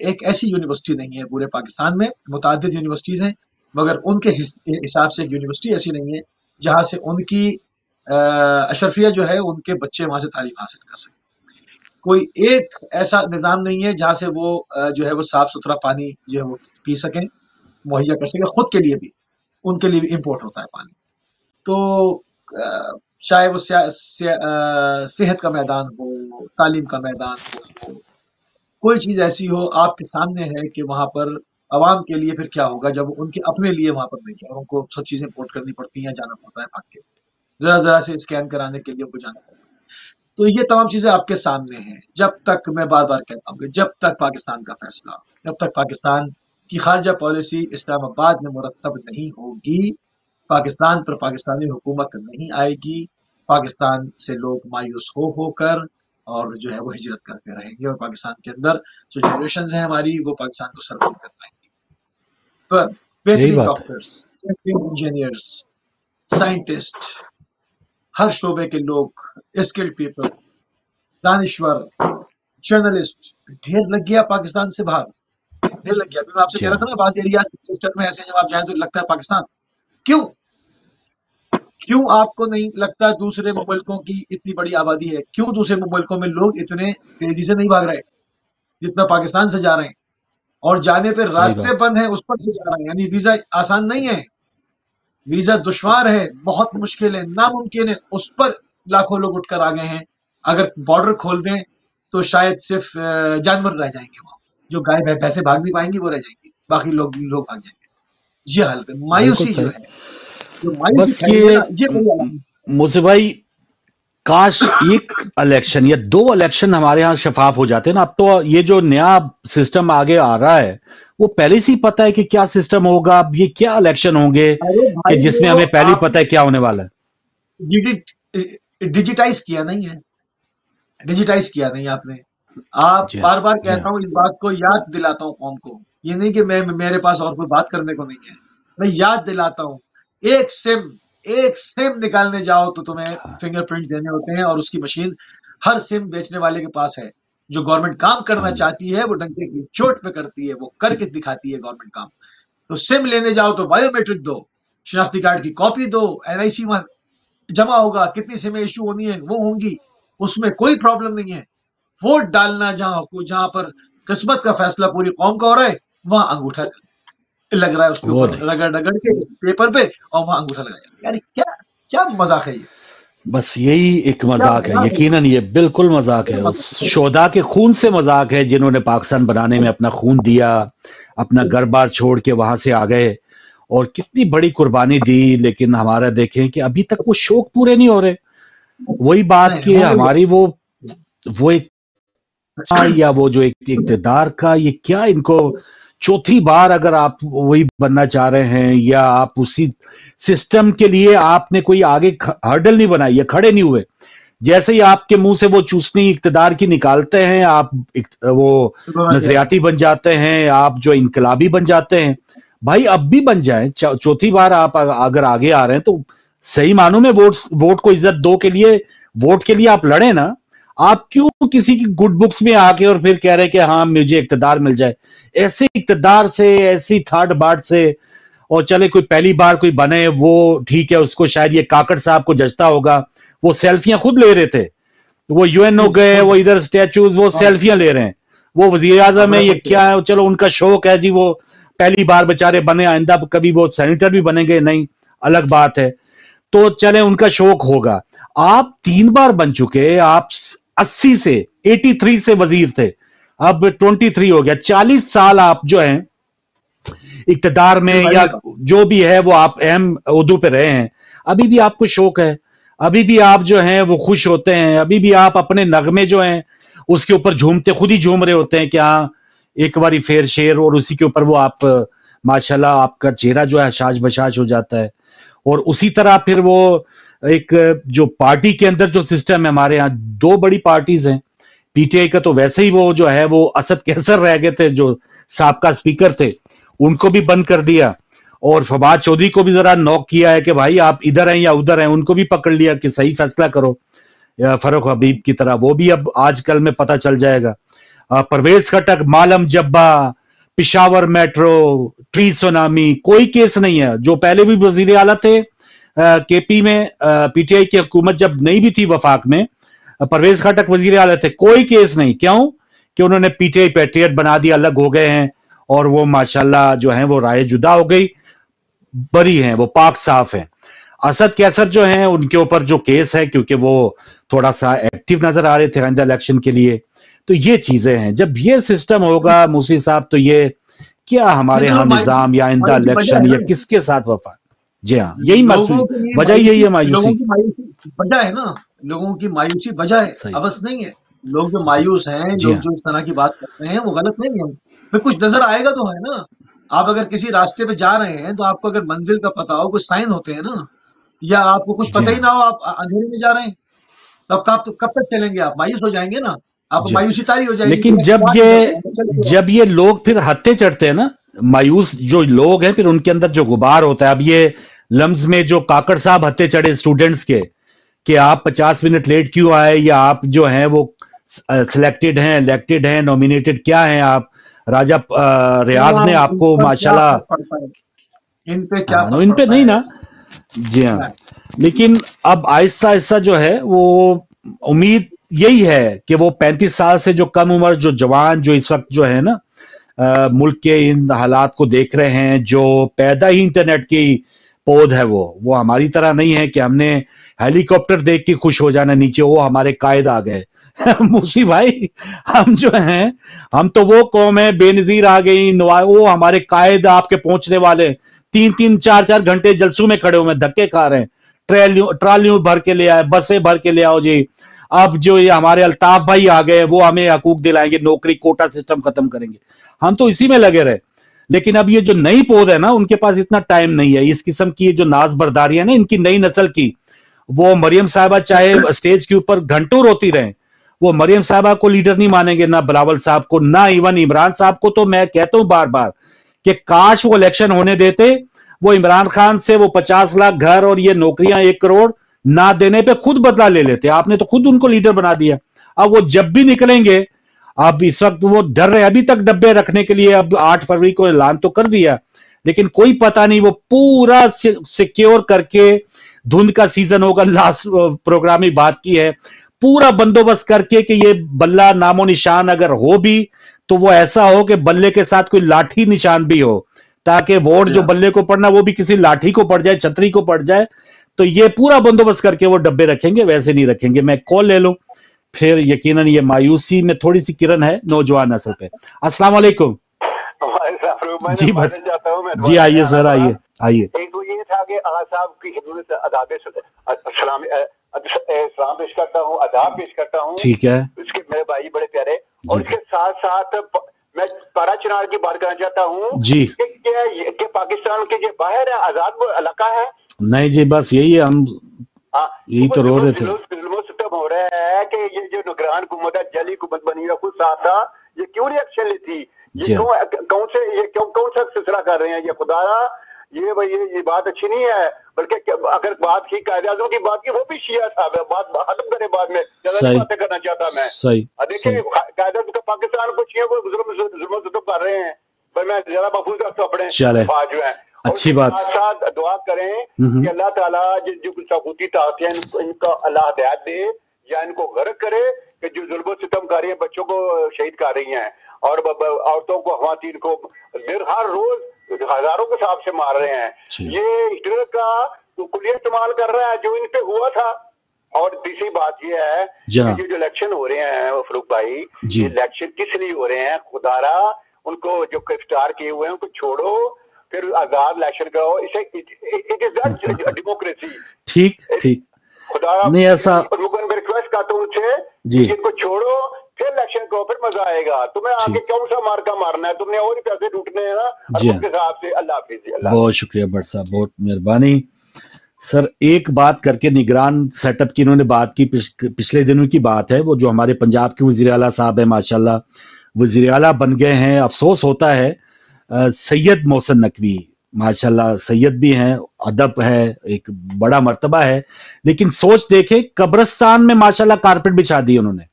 ایک ایسی یونیورسٹی نہیں ہے پورے پاکستان میں. متعدد یونیورسٹیز ہیں, مگر ان کے حساب سے ایک یونیورسٹی ایسی نہیں ہے جہاں سے ان کی اشرفیہ جو ہے ان کے بچے وہاں سے تعلیم حاصل کر سکیں. کوئی ایک ایسا نظام نہیں ہے جہاں سے وہ جو ہے وہ صاف ستھرا پانی جو ہے وہ پی سکیں, مہیا کر سکیں. خود کے لیے بھی, ان کے لیے بھی امپورٹ ہوتا ہے پانی. تو چاہے وہ صحت کا میدان ہو, تعلیم کا میدان ہو, کوئی چیز ایسی ہو, آپ کے سامنے ہے کہ وہاں پر عوام کے لیے پھر کیا ہوگا جب ان کے اپنے لیے وہاں پر نہیں ہے, اور ان کو سب چیزیں امپورٹ کرنی پڑتی ہیں, جانا پڑتا ہے بھاگ کے, ذرا سے اسکین کرانے کے لیے ان کو جانا پڑتا ہے. تو یہ تمام چیزیں آپ کے سامنے ہیں. جب تک, میں بار بار کہتا ہوں کہ جب تک پاکستان کا فیصلہ, جب تک پاکستان کی خارجہ پالیسی اسلام آباد میں مرتب نہیں ہوگی, پاکستان پر پاکستانی حکومت نہیں آئے گی, پاکستان سے لوگ مایوس ہو کر اور جو ہے وہ ہجرت کرتے رہیں گے, اور پاکستان کے اندر جو جنریشنز ہیں ہماری, وہ پاکستان کو سرکل کر پائیں گی. پر بہترین ڈاکٹرز, بہترین انجینئرز, سائنٹسٹ, ہر شعبے کے لوگ, اسکلڈ پیپل, دانشور, جرنلسٹ ڈھیر لگ گیا پاکستان سے باہر, ڈھیر لگ گیا. میں آپ سے کہہ رہا تھا نا, بعض ایریاز میں ایسے جب آپ جائیں تو لگتا ہے پاکستان. کیوں آپ کو نہیں لگتا دوسرے ملکوں کی اتنی بڑی آبادی ہے؟ کیوں دوسرے ملکوں میں لوگ اتنے تیزی سے نہیں بھاگ رہے جتنا پاکستان سے جا رہے ہیں؟ اور جانے پہ راستے بند ہیں, اس پر سے جا رہے ہیں. یعنی ویزا آسان نہیں ہے, ویزا دشوار ہے, بہت مشکل ہے, ناممکن ہے. اس پر لاکھوں لوگ اٹھ کر آ گئے ہیں. اگر بارڈر کھول دیں تو شاید صرف جانور رہ جائیں گے وہاں, جو گائے پیسے بھاگ نہیں پائیں گی وہ رہ جائیں گی, باقی لوگ بھاگ جائیں گے. یہ حالت ہے, مایوسی جو ہے. بس موسی بھائی, کاش ایک الیکشن یا 2 الیکشن ہمارے ہاں شفاف ہو جاتے نا. اب تو یہ جو نیا سسٹم آگے آ رہا ہے وہ پہلے سے ہی پتا ہے کہ کیا سسٹم ہوگا, اب یہ کیا الیکشن ہوں گے کہ جس میں ہمیں پہلے ہی پتا ہے کیا ہونے والا ہے. ڈیجیٹائز کیا نہیں ہے, ڈیجیٹائز کیا نہیں آپ نے. آپ بار بار کہتا ہوں اس بات کو, یاد دلاتا ہوں قوم کو, یہ نہیں کہ میرے پاس اور کوئی بات کرنے کو نہیں ہے, میں یاد دلاتا ہوں. ایک سم نکالنے جاؤ تو تمہیں فنگر پرنٹ دینے ہوتے ہیں, اور اس کی مشین ہر سم بیچنے والے کے پاس ہے. جو گورنمنٹ کام کرنا چاہتی ہے وہ ڈنکے کی چوٹ پہ کرتی ہے, وہ کر کے دکھاتی ہے گورنمنٹ کام. تو سم لینے جاؤ تو بایو میٹرک دو, شناختی کارڈ کی کاپی دو, NIC میں جمع ہوگا, کتنی سمیں ایشو ہونی ہے وہ ہوں گی, اس میں کوئی پرابلم نہیں ہے. ووٹ ڈالنا جہاں پر قسمت کا فیصلہ پوری قوم کا ہو رہا ہے, وہاں انگوٹھا لگ رہا ہے اس کے اوپر رگڑ کے پیپر پہ, اور وہاں انگوٹھا لگایا. یار کیا مذاق ہے یہ؟ بس یہی ایک مذاق ہے, یقیناً یہ بالکل مذاق ہے. شہداء کے خون سے مذاق ہے, جنہوں نے پاکستان بنانے میں اپنا خون دیا, اپنا گھر بار چھوڑ کے وہاں سے آ گئے اور کتنی بڑی قربانی دی. لیکن ہمارا دیکھیں کہ ابھی تک وہ شوق پورے نہیں ہو رہے. وہی بات کہ ہماری وہ ایک یا وہ جو ایک اقتدار کا, یہ کیا ان کو چوتھی بار اگر آپ وہی بننا چاہ رہے ہیں, یا آپ اسی سسٹم کے لیے آپ نے کوئی آگے ہرڈل نہیں بنائی, یا کھڑے نہیں ہوئے. جیسے ہی آپ کے منہ سے وہ چوسنی اقتدار کی نکالتے ہیں, آپ وہ نظریاتی بن جاتے ہیں, آپ جو انقلابی بن جاتے ہیں. بھائی اب بھی بن جائیں, چوتھی بار آپ اگر آگے آ رہے ہیں تو صحیح معنوں میں ووٹ کو عزت دو کے لیے, ووٹ کے لیے آپ لڑیں نا. آپ کیوں کسی کی گڈ بکس میں آ کے اور پھر کہہ رہے کہ ہاں مجھے اقتدار مل جائے؟ ایسے اقتدار سے, ایسی تھرڈ بارٹ سے, اور چلے کوئی پہلی بار کوئی بنے وہ ٹھیک ہے, اس کو شاید یہ کاکڑ صاحب کو جچتا ہوگا. وہ سیلفیاں خود لے رہے تھے, وہ UN گئے, وہ ادھر اسٹیچوز, وہ سیلفیاں لے رہے ہیں. وہ وزیر اعظم ہے, یہ کیا ہے, چلو ان کا شوق ہے جی, وہ پہلی بار بےچارے بنے, آئندہ کبھی وہ سینیٹر بھی بنیں گے نہیں, الگ بات ہے. تو چلے ان کا شوق ہوگا. آپ 3 بار بن چکے, آپ 80 سے 83 سے وزیر تھے, اب 23 ہو گیا. 40 سال آپ جو ہیں اقتدار میں یا جو بھی ہے وہ آپ اہم عہدوں پہ رہے ہیں. ابھی بھی آپ کو شوق ہے, ابھی بھی آپ جو ہیں وہ خوش ہوتے ہیں, ابھی بھی آپ اپنے نغمے جو ہیں اس کے اوپر جھومتے, خود ہی جھوم رہے ہوتے ہیں کہ ہاں ایک باری فیر شیر, اور اسی کے اوپر وہ آپ ماشاءاللہ آپ کا چہرہ جو ہے حشاش بشاش ہو جاتا ہے. اور اسی طرح پھر وہ ایک جو پارٹی کے اندر جو سسٹم ہے, ہمارے ہاں 2 بڑی پارٹیز ہیں. PTI کا تو ویسے ہی وہ جو ہے وہ اسد کیسر رہ گئے تھے, جو سابقہ سپیکر تھے, ان کو بھی بند کر دیا. اور فواد چودھری کو بھی ذرا نوک کیا ہے کہ بھائی آپ ادھر ہیں یا ادھر ہیں, ان کو بھی پکڑ لیا کہ صحیح فیصلہ کرو, فاروق حبیب کی طرح. وہ بھی اب آج کل میں پتہ چل جائے گا. Pervez Khattak, Malam Jabba, Peshawar metro, tree tsunami, کوئی کیس نہیں ہے. جو پہلے بھی وزیر اعلیٰ تھے KP میں, PTI کی حکومت جب نہیں بھی تھی وفاق میں, پرویز خٹک وزیر اعلیٰ تھے, کوئی کیس نہیں. کیوں کہ انہوں نے PTI پیٹریٹ بنا دیا, الگ ہو گئے ہیں, اور وہ ماشاءاللہ جو ہیں وہ رائے جدا ہو گئی, بری ہیں, وہ پاک صاف ہیں. اسد کیسر جو ہیں ان کے اوپر جو کیس ہے, کیونکہ وہ تھوڑا سا ایکٹیو نظر آ رہے تھے آئندہ الیکشن کے لیے. تو یہ چیزیں ہیں, جب یہ سسٹم ہوگا موسی صاحب, تو یہ کیا ہمارے ہاں نظام یا آئندہ الیکشن یا کس کے ساتھ وفا؟ جی ہاں, یہی وجہ یہی ہے, مایوسی وجہ ہے نا, لوگوں کی مایوسی وجہ ہے, ابس نہیں ہے. لوگ جو مایوس ہیں, جو اس طرح کی بات کرتے ہیں, وہ غلط نہیں ہے. پھر کچھ نظر آئے گا تو ہے نا. آپ اگر کسی راستے پہ جا رہے ہیں تو آپ کو اگر منزل کا پتہ ہو, کچھ سائن ہوتے ہیں نا, یا آپ کو کچھ پتہ ہی نہ ہو, آپ اندھیرے میں جا رہے ہیں, تو کب تک چلیں گے؟ آپ مایوس ہو جائیں گے نا, آپ مایوسی تاری ہو جائے گی. لیکن جب یہ لوگ پھر ہتے چڑھتے ہیں نا, مایوس جو لوگ ہیں, پھر ان کے اندر جو غبار ہوتا ہے. اب یہ لمز میں جو کاکڑ صاحب ہتے چڑھے اسٹوڈنٹس کے کہ آپ 50 منٹ لیٹ کیوں آئے, یا آپ جو ہیں وہ سلیکٹڈ ہیں, الیکٹڈ ہیں, نومینیٹڈ کیا ہیں آپ. راجہ ریاض نے آپ کو ماشاءاللہ, ان پہ نہیں نا. جی ہاں, لیکن اب آہستہ آہستہ جو ہے وہ امید یہی ہے کہ وہ 35 سال سے جو کم عمر جو جوان جو اس وقت جو ہے نا ملک کے ان حالات کو دیکھ رہے ہیں, جو پیدا ہی انٹرنیٹ کی پود ہے, وہ ہماری طرح نہیں ہے کہ ہم نے ہیلی کاپٹر دیکھ کے خوش ہو جانا نیچے, وہ ہمارے قائد آ گئے. موسی بھائی, ہم جو ہیں, ہم تو وہ قوم ہے بے نظیر آ گئی, وہ ہمارے قائد آپ کے پہنچنے والے 3-3 4-4 گھنٹے جلسوں میں کھڑے ہوئے, دھکے کھا رہے ہیں, ٹرالیوں بھر کے لے آئے, بسیں بھر کے لے آؤ جی. اب جو یہ ہمارے الطاف بھائی آ گئے, وہ ہمیں حقوق دلائیں گے, نوکری کوٹا سسٹم ختم کریں گے. ہم تو اسی میں لگے رہے. لیکن اب یہ جو نئی پود ہے نا ان کے پاس اتنا ٹائم نہیں ہے. اس قسم کی جو ناز برداری ہے نا ان کی نئی نسل کی, وہ مریم صاحبہ چاہے اسٹیج کے اوپر گھنٹوں روتی رہیں, وہ مریم صاحبہ کو لیڈر نہیں مانیں گے, نہ بلاول صاحب کو, نہ ایون عمران صاحب کو. تو میں کہتا ہوں بار بار کہ کاش وہ الیکشن ہونے دیتے, وہ عمران خان سے وہ 50 لاکھ گھر اور یہ نوکریاں 1 کروڑ نہ دینے پہ خود بدلہ لے لیتے. آپ نے تو خود ان کو لیڈر بنا دیا. اب وہ جب بھی نکلیں گے, اب اس وقت وہ ڈر رہے, ابھی تک ڈبے رکھنے کے لیے اب 8 فروری کو اعلان تو کر دیا, لیکن کوئی پتہ نہیں وہ پورا سیکیور کر کے, دھند کا سیزن ہوگا, لاسٹ پروگرام میں بات کی ہے, پورا بندوبست کر کے کہ یہ بلہ نام و نشان اگر ہو بھی تو وہ ایسا ہو کہ بلے کے ساتھ کوئی لاٹھی نشان بھی ہو, تاکہ ووٹ جو بلے کو پڑنا وہ بھی کسی لاٹھی کو پڑ جائے, چھتری کو پڑ جائے. تو یہ پورا بندوبست کر کے وہ ڈبے رکھیں گے, ویسے نہیں رکھیں گے. میں کال لے لوں پھر یقیناً یہ مایوسی میں تھوڑی سی کرن ہے نوجوان نسل پہ. السلام علیکم. جی بس جی آئیے سر, آئیے آئیے. ایک تو یہ تھا کہ آغا صاحب کی خدمت سلام پیش کرتا ہوں, آداب پیش کرتا ہوں. ٹھیک ہے, اس کے میرے بھائی بڑے پیارے, اور اس کے ساتھ ساتھ میں پارا چنار کی بات کرنا چاہتا ہوں جی کہ پاکستان کے جو باہر ہے آزاد علاقہ ہے. نہیں جی بس یہی ہے, ہم یہی تو رو رہے تھے. ہو رہا ہے کہ یہ جو نگران حکومت ہے, جعلی حکومت بنی ہے, خود ساتھ تھا, یہ کیوں نہیں ایکشن لی تھی؟ یہ کون سا سلسلہ کر رہے ہیں یہ خدا را؟ یہ بات اچھی نہیں ہے. بلکہ اگر بات کی قائد اعظم کی بات کی, وہ بھی شیعہ تھا, بات ختم کرے بعد میں, زیادہ باتیں کرنا چاہتا میں. دیکھیں قائد اعظم کا پاکستان کو شیعہ کو ظلم ستم کر رہے ہیں, پر میں زیادہ محفوظ رکھتا ہوں اپنے فوج جو ہیں. اچھی بات, ساتھ دعا کریں کہ اللہ تعالیٰ جو سقوطی طاقتیں ان کا اللہ ہدایت دے یا ان کو غرق کرے کہ جو ظلم و ستم کر رہی ہیں, بچوں کو شہید کر رہی ہیں اور عورتوں کو, خواتین کو ہر روز ہزاروں کے حساب سے مار رہے ہیں. یہ ہٹلر کا کلیہ استعمال کر رہا ہے جو ان پہ ہوا تھا. اور تیسری بات یہ ہے کہ جو الیکشن ہو رہے ہیں فاروق بھائی, یہ الیکشن کس لیے ہو رہے ہیں؟ خدا را ان کو جو گرفتار کیے ہوئے ہیں ان کو چھوڑو, پھر آزاد الیکشن کرو. اسے ڈیموکریسی. ٹھیک ٹھیک, خدا نہیں ایسا میں ریکویسٹ کرتا ہوں ان سے ان کو چھوڑو, پھر الیکشن کرو, پھر مزہ آئے گا. تمہیں آگے کون سا مارکا مارنا ہے, تم نے اور ہی پیسے لوٹنے ہیں نا حکومت کے حساب سے. اللہ حافظ. بہت شکریہ بٹ صاحب, بہت مہربانی سر. ایک بات کر کے نگران سیٹ اپ کی انہوں نے بات کی, پچھلے دنوں کی بات ہے, وہ جو ہمارے پنجاب کے وزیر اعلیٰ صاحب ہیں, ماشاءاللہ وزیر اعلیٰ بن گئے ہیں. افسوس ہوتا ہے سید محسن نقوی, ماشاءاللہ سید بھی ہیں, ادب ہے, ایک بڑا مرتبہ ہے, لیکن سوچ دیکھیں قبرستان میں ماشاءاللہ کارپٹ بچھا دی انہوں نے.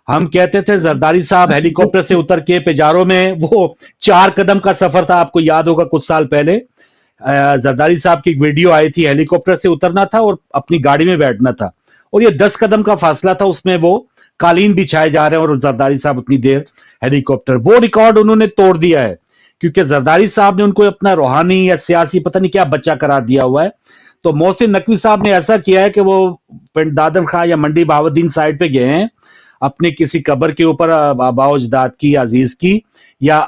ہم کہتے تھے زرداری صاحب ہیلی کاپٹر سے اتر کے پیجارو میں, وہ 4 قدم کا سفر تھا, آپ کو یاد ہوگا کچھ سال پہلے زرداری صاحب کی ایک ویڈیو آئی تھی, ہیلی کاپٹر سے اترنا تھا اور اپنی گاڑی میں بیٹھنا تھا, اور یہ 10 قدم کا فاصلہ تھا, اس میں وہ قالین بچھائے جا رہے ہیں اور زرداری صاحب اتنی دیر ہیلی کاپٹر. وہ ریکارڈ انہوں نے توڑ دیا ہے کیونکہ زرداری صاحب نے ان کو اپنا روحانی یا سیاسی پتہ نہیں کیا بچہ قرار دیا ہوا ہے. تو محسن نقوی صاحب نے ایسا کیا ہے کہ وہ پنڈ دادر خان یا منڈی بہاؤالدین سائڈ پہ گئے ہیں, اپنے کسی قبر کے اوپر آبا و اجداد کی, عزیز کی یا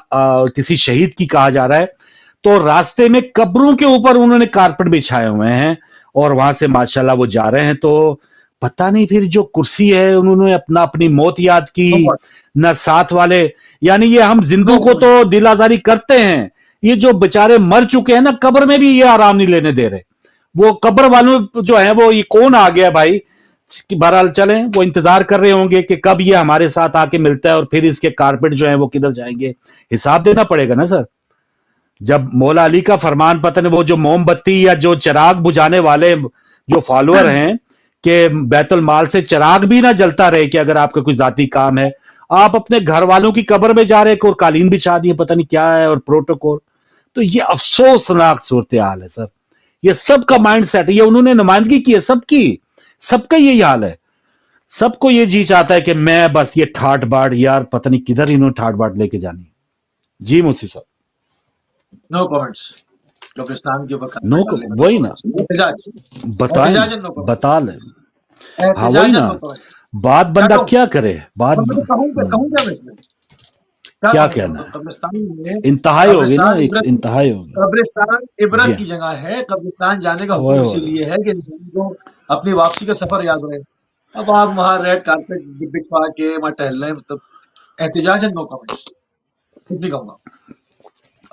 کسی شہید کی کہا جا رہا ہے, تو راستے میں قبروں کے اوپر انہوں نے کارپٹ بچھائے ہوئے ہیں اور وہاں سے ماشاءاللہ وہ جا رہے ہیں. تو پتہ نہیں پھر جو کرسی ہے انہوں نے اپنی موت یاد کی, نہ ساتھ والے, یعنی یہ ہم زندوں کو تو دل آزاری کرتے ہیں, یہ جو بےچارے مر چکے ہیں نا قبر میں بھی یہ آرام نہیں لینے دے رہے. وہ قبر والوں جو ہیں وہ یہ کون آ گیا بھائی, بہرحال چلیں, وہ انتظار کر رہے ہوں گے کہ کب یہ ہمارے ساتھ آ کے ملتا ہے اور پھر اس کے کارپٹ جو ہیں وہ کدھر جائیں گے. حساب دینا پڑے گا نا سر. جب مولا علی کا فرمان پتہ نہیں, وہ جو موم بتی یا جو چراغ بجھانے والے جو فالوور ہیں کہ بیت المال سے چراغ بھی نہ جلتا رہے کہ اگر آپ کا کوئی ذاتی کام ہے, آپ اپنے گھر والوں کی قبر میں جا رہے اور قالین بچھا دیے, پتہ نہیں کیا ہے, اور پروٹوکول. تو یہ افسوسناک صورتحال ہے سر. یہ سب کا مائنڈ سیٹ ہے, یہ انہوں نے نمائندگی کی ہے سب کی, سب کا یہی حال ہے. سب کو یہ جی چاہتا ہے کہ میں بس یہ ٹھاٹ باٹ, یار پتہ نہیں کدھر انہوں نے ٹھاٹ باٹ لے کے جانی. جی موسی صاحب. نو کمنٹس. لوکستان کے اوپر نو, وہی نا بتا لیں. ہاں وہی نا, بات بندہ کیا کرے, بات کیا کہنا ہے, انتہائی ہوگی نا, ایک انتہائی ہوگی. قبرستان عبرت کی جگہ ہے, قبرستان جانے کا حکم اسی لیے ہے کہ انسان کو اپنی واپسی کا سفر یاد رہے. اب آپ وہاں ریڈ کارپیٹ بچھوا کے وہاں ٹہل رہے ہیں, مطلب احتجاج ہے. نو کمنٹس. کچھ نہیں کہوں گا.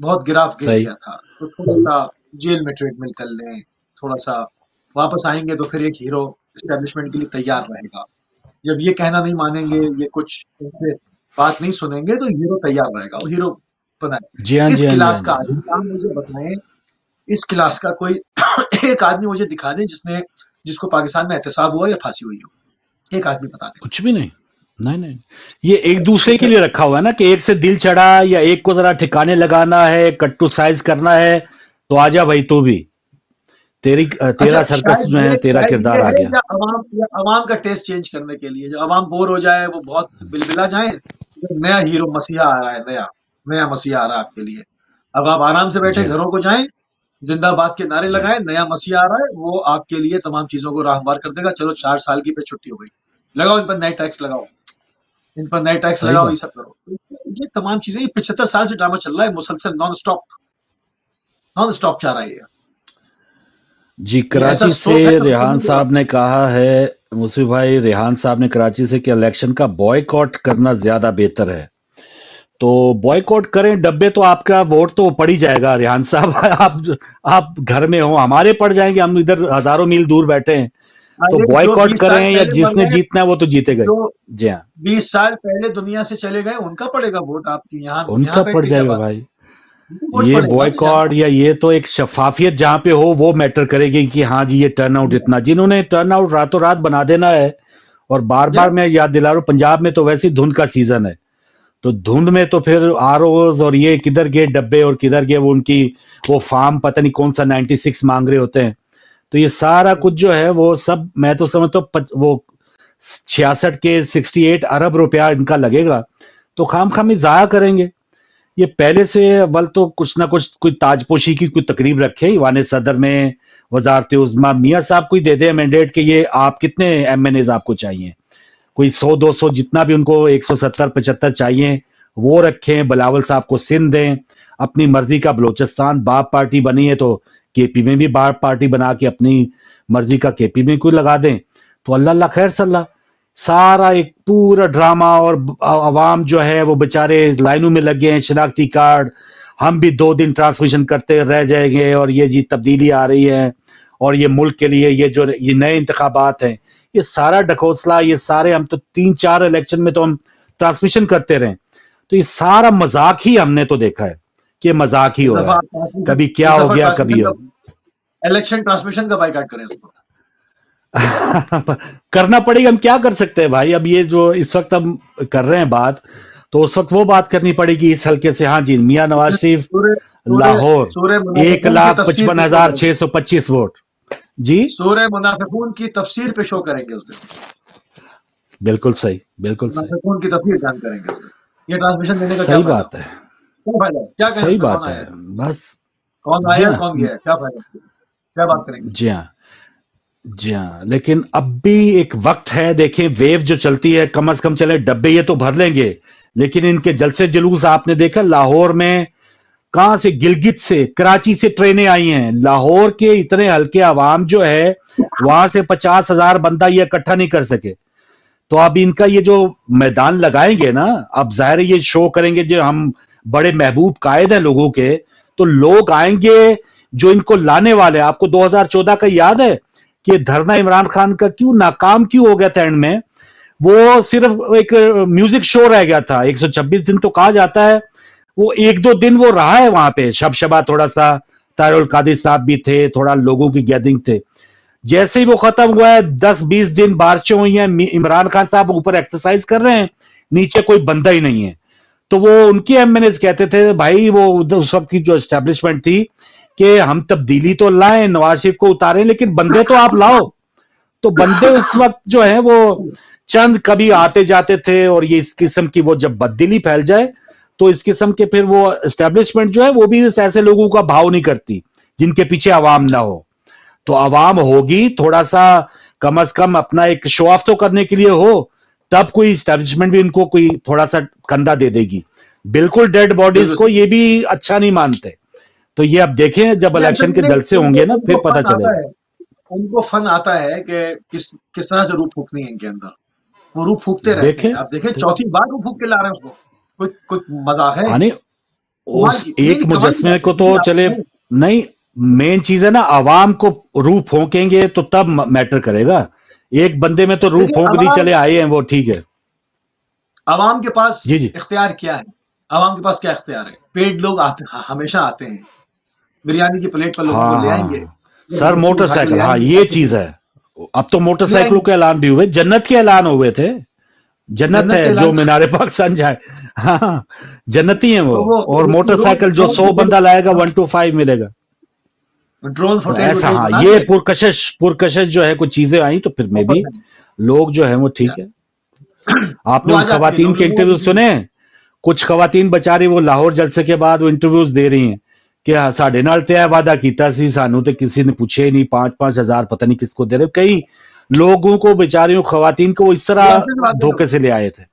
بہت گراف گر گیا تھا، تو تھوڑا سا جیل میں ٹریڈمل کر لیں، تھوڑا سا واپس آئیں گے تو پھر ایک ہیرو اسٹیبلشمنٹ کے لیے تیار رہے گا. جب یہ کہنا نہیں مانیں گے، یہ کچھ ان سے بات نہیں سنیں گے، تو ہیرو تیار رہے گا، وہ ہیرو بنائے. اس کلاس کا آدمی آپ مجھے بتائیں، اس کلاس کا کوئی ایک آدمی مجھے دکھا دیں جس کو پاکستان میں احتساب ہوا یا پھانسی ہوئی ہو. ایک آدمی بتا دیں. کچھ بھی نہیں. نہیں یہ ایک دوسرے کے لیے رکھا ہوا ہے نا، کہ ایک سے دل چڑھا یا ایک کو ذرا ٹھکانے لگانا ہے، کٹو سائز کرنا ہے، تو آجا بھائی تو بھی تیرا سرکس جو ہے، تیرا کردار آ گیا. عوام کا ٹیسٹ چینج کرنے کے لیے، جو عوام بور ہو جائے، وہ بہت بلبلا جائیں، نیا ہیرو مسیحا آ رہا ہے، نیا مسیحا آ رہا ہے آپ کے لیے. اب آپ آرام سے بیٹھے گھروں کو جائیں، زندہ باد کے نعرے لگائیں، نیا مسیحا آ رہا ہے، وہ آپ کے لیے تمام چیزوں کو راہبار کر دے گا. چلو 4 سال کی پہ چھٹی ہو گئی، لگاؤ ان پر نئے ٹیکس، لگاؤ ان پر نئے ٹیکس لگاؤ، یہ سب کرو. یہ تمام چیزیں 75 سال سے ڈرامہ چل رہا ہے، مسلسل نان اسٹاپ چل رہا ہے. جی کراچی سے ریحان صاحب نے کہا ہے، مصطفی بھائی ریحان صاحب نے کراچی سے کہ الیکشن کا بوائیکاٹ کرنا زیادہ بہتر ہے. تو بوائیکاٹ کریں، ڈبے تو آپ کا ووٹ تو پڑ ہی جائے گا ریحان صاحب. آپ گھر میں ہوں، ہمارے پڑ جائیں گے، ہم ادھر ہزاروں میل دور بیٹھے ہیں. تو بوائیکاٹ کریں یا جس نے جیتنا ہے وہ تو جیتے گئے. جی ہاں، 20 سال پہلے دنیا سے چلے گئے، ان کا پڑے گا ووٹ آپ کی. یہاں ان کا پڑ جائے گا بھائی. یہ بوائیکاٹ یا یہ تو ایک شفافیت جہاں پہ ہو وہ میٹر کرے گی کہ ہاں جی یہ ٹرن آؤٹ اتنا. جنہوں نے ٹرن آؤٹ راتوں رات بنا دینا ہے، اور بار بار میں یاد دلا رہا ہوں، پنجاب میں تو ویسے دھند کا سیزن ہے، تو دھند میں تو پھر آر اوز اور یہ کدھر گئے ڈبے اور کدھر گئے وہ ان کی وہ فارم پتہ نہیں کون سا 96 مانگ رہے ہوتے ہیں. تو یہ سارا کچھ جو ہے وہ سب میں تو سمجھتا ہوں وہ 66 کے 68 ارب روپیہ ان کا لگے گا. تو خام خامی ضائع کریں گے. یہ پہلے سے اول تو کچھ نہ کچھ کوئی تاج پوشی کی کوئی تقریب رکھے ایوان صدر میں، وزارت عظمیٰ میاں صاحب کو ہی دے دے مینڈیٹ کہ یہ آپ کتنے ایم این ایز آپ کو چاہیے، کوئی 100-200 جتنا بھی ان کو 170-75 چاہیے وہ رکھیں. بلاول صاحب کو سندھ دیں. اپنی مرضی کا بلوچستان باپ پارٹی بنی ہے تو کے پی میں بھی باپ پارٹی بنا کے اپنی مرضی کا کے پی میں کوئی لگا دیں. تو اللہ اللہ خیر صلی اللہ. سارا ایک پورا ڈرامہ، اور عوام جو ہے وہ بےچارے لائنوں میں لگے ہیں. شناختی کارڈ ہم بھی 2 دن ٹرانسمیشن کرتے رہ جائیں گے، اور یہ جی تبدیلی آ رہی ہے، اور یہ ملک کے لیے یہ نئے انتخابات ہیں. یہ سارا ڈھکوسلا، یہ سارے ہم تو 3-4 الیکشن میں تو ہم ٹرانسمیشن کرتے رہے. تو یہ سارا مذاق ہی ہم نے تو دیکھا ہے کہ مذاق ہی ہو رہا ہے. کبھی کیا ہو گیا، کبھی الیکشن ٹرانسمیشن کا بائیکاٹ کریں اس کو. کرنا پڑے گا. ہم کیا کر سکتے ہیں بھائی؟ اب یہ جو اس وقت ہم کر رہے ہیں بات، تو اس وقت وہ بات کرنی پڑے گی اس حلقے سے. ہاں جی، میاں نواز شریف لاہور 1,55,625 ووٹ. جی سورہ منافقون کی تفسیر پہ شو کریں گے اس دن. بالکل صحیح، بالکل صحیح. منافقون کی تفسیر بیان کریں گے. یہ ٹرانسمیشن دینے کا صحیح بات ہے، کیا صحیح بات ہے. بس کون آیا کون گیا، کیا فائدہ، کیا بات کریں گے. جی ہاں، جی ہاں. لیکن اب بھی ایک وقت ہے. دیکھیں ویو جو چلتی ہے، کم از کم چلے ڈبے یہ تو بھر لیں گے، لیکن ان کے جلسے جلوس آپ نے دیکھا لاہور میں کہاں سے، گلگت سے، کراچی سے ٹرینیں آئی ہیں. لاہور کے اتنے ہلکے عوام جو ہے وہاں سے 50,000 بندہ یہ اکٹھا نہیں کر سکے. تو اب ان کا یہ جو میدان لگائیں گے نا، اب ظاہر یہ شو کریں گے جو ہم بڑے محبوب قائد ہیں لوگوں کے، تو لوگ آئیں گے جو ان کو لانے والے. آپ کو 2014 کا یاد ہے کہ دھرنا عمران خان کا کیوں ناکام کیوں ہو گیا تھا؟ اینڈ میں وہ صرف ایک میوزک شو رہ گیا تھا. 126 دن تو کہا جاتا ہے، وہ 1-2 دن وہ رہا ہے وہاں پہ. شبہ تھوڑا سا طاہر القادری صاحب بھی تھے، تھوڑا لوگوں کی گیدرنگ تھے. جیسے ہی وہ ختم ہوا ہے، 10-20 دن بارشیں ہوئی ہیں، عمران خان صاحب اوپر ایکسرسائز کر رہے ہیں، نیچے کوئی بندہ ہی نہیں ہے. تو وہ ان کے ایم این ایز کہتے تھے بھائی، وہ اس وقت کی جو اسٹیبلشمنٹ تھی کہ ہم تبدیلی تو لائیں، نواز شریف کو اتاریں، لیکن بندے تو آپ لاؤ. تو بندے اس وقت جو ہے وہ چند کبھی آتے جاتے تھے، اور یہ اس قسم کی وہ جب بددلی پھیل جائے تو اس قسم کے پھر وہ اسٹیبلشمنٹ جو ہے وہ بھی ایسے لوگوں کا بھاؤ نہیں کرتی جن کے پیچھے عوام نہ ہو. تو عوام ہوگی تھوڑا سا کم از کم اپنا ایک شو آف تو کرنے کے لیے ہو، تب کوئی اسٹیبلشمنٹ بھی ان کو کوئی تھوڑا سا کندھا دے دے گی. بالکل ڈیڈ باڈیز کو یہ بھی اچھا نہیں مانتے. تو یہ اب دیکھیں جب الیکشن کے جلسے ہوں گے نا پھر پتہ چلے گا. ان کو فن آتا ہے کہ کس طرح سے روح پھونکنی ہے ان کے اندر. وہ روح پھونکتے رہتے ہیں. آپ دیکھیں 4تھی بار روح پھونک کے لا رہے ہیں اس کو. کوئی مذاق ہے؟ ایک مجسمے کو تو چلے نہیں, مین چیز ہے نا عوام کو روح پھونکیں گے تو تب میٹر کرے گا. ایک بندے میں تو روح پھونک دی, چلے آئے ہیں وہ ٹھیک ہے. عوام کے پاس اختیار کیا ہے؟ عوام کے پاس کیا اختیار ہے؟ پیڈ لوگ ہمیشہ آتے ہیں, بریانی کی پلیٹ پر لوگوں کو لے آئیں گے سر. موٹر سائیکل, ہاں یہ چیز ہے. اب تو موٹر سائیکلوں کے اعلان بھی ہوئے, جنت کے اعلان ہوئے تھے. جنت ہے جو مینار پاکستان جائے, ہاں جنتی ہیں وہ. اور موٹر سائیکل جو 100 بندہ لائے گا 125 ملے گا. ایسا ہاں, یہ پرکشش جو ہے کچھ چیزیں آئیں تو پھر میں بھی لوگ جو ہیں وہ ٹھیک ہے. آپ نے ان خواتین کے انٹرویو سنے؟ کچھ خواتین بچاری وہ لاہور جلسے کے بعد وہ انٹرویوز دے رہی ہیں کہ ساڈے نال تے وعدہ کیتا سی, سانو تے کسی نے پوچھے ہی نہیں, 5-5 ہزار پتہ نہیں کس کو دے رہے. کئی لوگوں کو بیچاریوں خواتین کو وہ اس طرح دھوکے سے لے آئے تھے,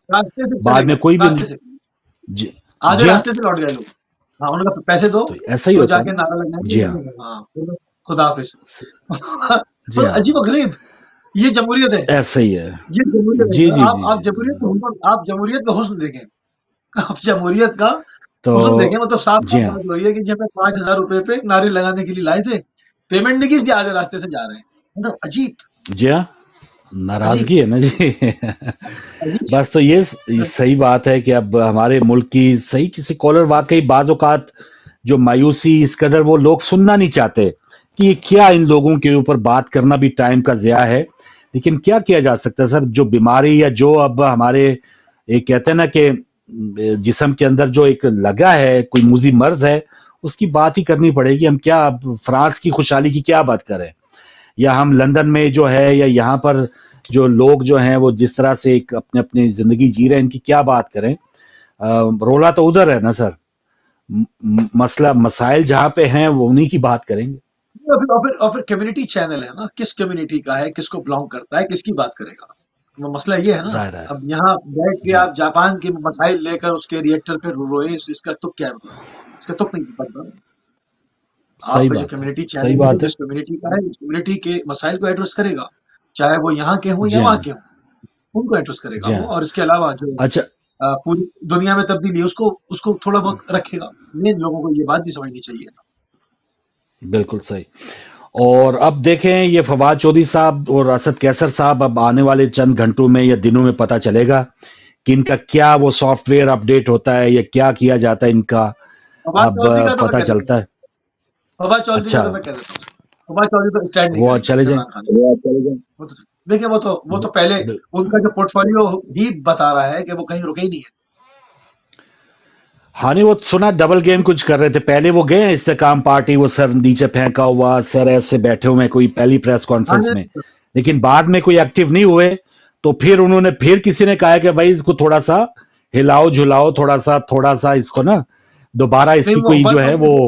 بعد میں کوئی بھی جی راستے سے لوٹ گئے لوگ. ہاں انہوں نے پیسے دو, ایسا ہی ہوتا ہے. جی ہاں, خدا حافظ. عجیب و غریب یہ جمہوریت ہے. ایسا ہی ہے. جی آپ جمہوریت کا حسن دیکھیں, آپ جمہوریت کا حسن دیکھیں. مطلب صاف بات ہو رہی ہے کہ جب 5,000 روپے پہ نعرے لگانے کے لیے لائے تھے, پیمنٹ نہیں کی, اس کے آدھے راستے سے جا رہے ہیں. مطلب عجیب. جی ہاں, ناراضگی ہے نا جی. بس تو یہ صحیح بات ہے کہ اب ہمارے ملک کی صحیح کسی کالر واقعی بعض اوقات جو مایوسی اس قدر وہ لوگ سننا نہیں چاہتے کہ یہ کیا, ان لوگوں کے اوپر بات کرنا بھی ٹائم کا ضیاع ہے. لیکن کیا کیا جا سکتا ہے سر, جو بیماری یا جو اب ہمارے ایک کہتے ہیں نا کہ جسم کے اندر جو ایک لگا ہے, کوئی موذی مرض ہے, اس کی بات ہی کرنی پڑے گی. ہم کیا فرانس کی خوشحالی کی کیا بات کریں, یا ہم لندن میں جو ہے یا یہاں پر جو لوگ جو ہیں وہ جس طرح سے ایک اپنی زندگی جی رہے ہیں, ان کی کیا بات کریں. رولا تو ادھر ہے نا سر, مسئلہ مسائل جہاں پہ ہیں وہ انہی کی بات کریں گے. اور پھر کمیونٹی چینل ہے نا, کس کمیونٹی کا ہے, کس کو بلانگ کرتا ہے, کس کی بات کرے گا. مسئلہ یہ ہے نا. اب یہاں بیٹھ کے آپ جاپان کے مسائل لے کر اس کے ریئیکٹر پہ روئے, اس کا تک کیا ہے, مطلب اس کا تک نہیں پڑتا. آپ کا جو کمیونٹی چینل ہے جس کمیونٹی کا ہے, اس کمیونٹی کے مسائل کو ایڈریس کرے گا, چاہے وہ یہاں کے ہوں یا وہاں کے ہوں, ان کو ایڈریس کرے گا. اور اس کے علاوہ جو پوری دنیا میں تبدیلی ہے اس کو تھوڑا بہت رکھے گا. لوگوں کو یہ بات بھی سمجھنی چاہیے. بالکل صحیح. اور اب دیکھیں یہ فواد چودھری صاحب اور اسد کیسر صاحب, اب آنے والے چند گھنٹوں میں یا دنوں میں پتہ چلے گا کہ ان کا کیا وہ سافٹ ویئر اپڈیٹ ہوتا ہے یا کیا کیا جاتا ہے ان کا, اب پتہ چلتا ہے. اچھا وہ چلے جائیں. دیکھیں وہ تو پہلے ان کا جو پورٹ فولیو ہی بتا رہا ہے کہ وہ کہیں رکے ہی نہیں ہے. ہاں نہیں, وہ سنا ڈبل گیم کچھ کر رہے تھے. پہلے وہ گئے استحکام پارٹی, وہ سر نیچے پھینکا ہوا, سر ایسے بیٹھے ہوئے کوئی پہلی پریس کانفرنس میں, لیکن بعد میں کوئی ایکٹیو نہیں ہوئے. تو پھر انہوں نے پھر کسی نے کہا کہ بھائی اس کو تھوڑا سا ہلاؤ جھلاؤ, تھوڑا سا اس کو نا دوبارہ اس کی کوئی جو ہے وہ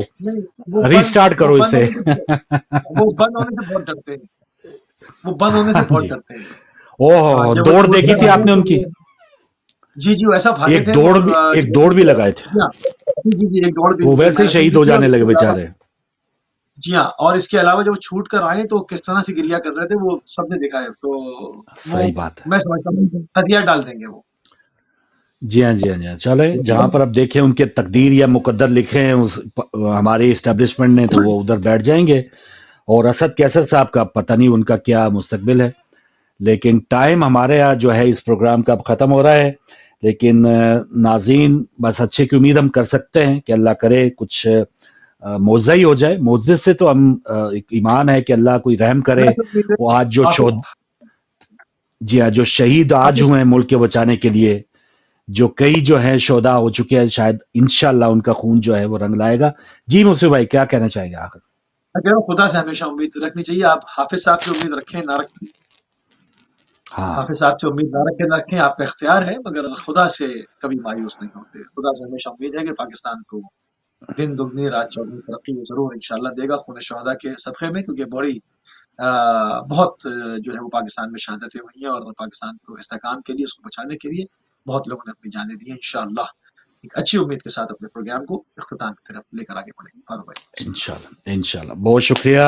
ریسٹارٹ کرو اسے. وہ بند ہونے سے بہت ڈرتے ہیں. اوہ دوڑ دیکھی تھی آپ نے ان کی؟ جی ایسا بھاگے تھے. ایک دوڑ بھی لگائے تھے. جی ایک دوڑ بھی, وہ ویسے ہی شہید ہو جانے لگے بیچارے. جی ہاں, اور اس کے علاوہ جب چھوٹ کر آئے تو کس طرح سے گریا کر رہے تھے وہ سب نے دیکھا ہے. تو صحیح بات ہے, میں سمجھتا ہوں ہتھیار ڈال دیں گے وہ. جی ہاں چلیں, جہاں پر اب دیکھیں ان کے تقدیر یا مقدر لکھے ہیں ہمارے اسٹیبلشمنٹ نے, تو وہ ادھر بیٹھ جائیں گے. اور اسد کیسر صاحب کا پتہ نہیں ان کا کیا مستقبل ہے. لیکن ٹائم ہمارے یہاں جو ہے اس پروگرام کا اب ختم ہو رہا ہے. لیکن ناظرین بس اچھے کی امید ہم کر سکتے ہیں کہ اللہ کرے کچھ معجزہ ہی ہو جائے. معجزے سے تو ہم ایمان ہے کہ اللہ کوئی رحم کرے. وہ آج جو شہید آج ہوئے ہیں ملک کے بچانے کے لیے, جو کئی جو ہیں شہداء ہو چکے ہیں, شاید انشاءاللہ ان کا خون جو ہے وہ رنگ لائے گا. جی مصطفی بھائی کیا کہنا چاہیں گے آخر؟ خدا سے ہمیشہ امید رکھنی چاہیے. آپ حافظ صاحب سے امید رکھیں نہ رکھیں, حافظ صاحب سے امید نہ رکھیں, آپ کا اختیار ہے, مگر خدا سے کبھی مایوس نہیں ہوتے. خدا سے ہمیشہ امید ہے کہ پاکستان کو دن دگنی رات چوگنی ترقی ضرور انشاءاللہ دے گا خون شہداء کے صدقے میں, کیونکہ بہت جو ہے وہ پاکستان میں شہادتیں ہوئی ہیں, اور پاکستان کو استحکام کے لیے, اس کو بچانے کے لیے بہت لوگوں نے اپنی جانیں دی ہیں. انشاءاللہ ایک اچھی امید کے ساتھ اپنے پروگرام کو اختتام کی طرف لے کر آگے بڑھیں گے. انشاءاللہ بہت شکریہ.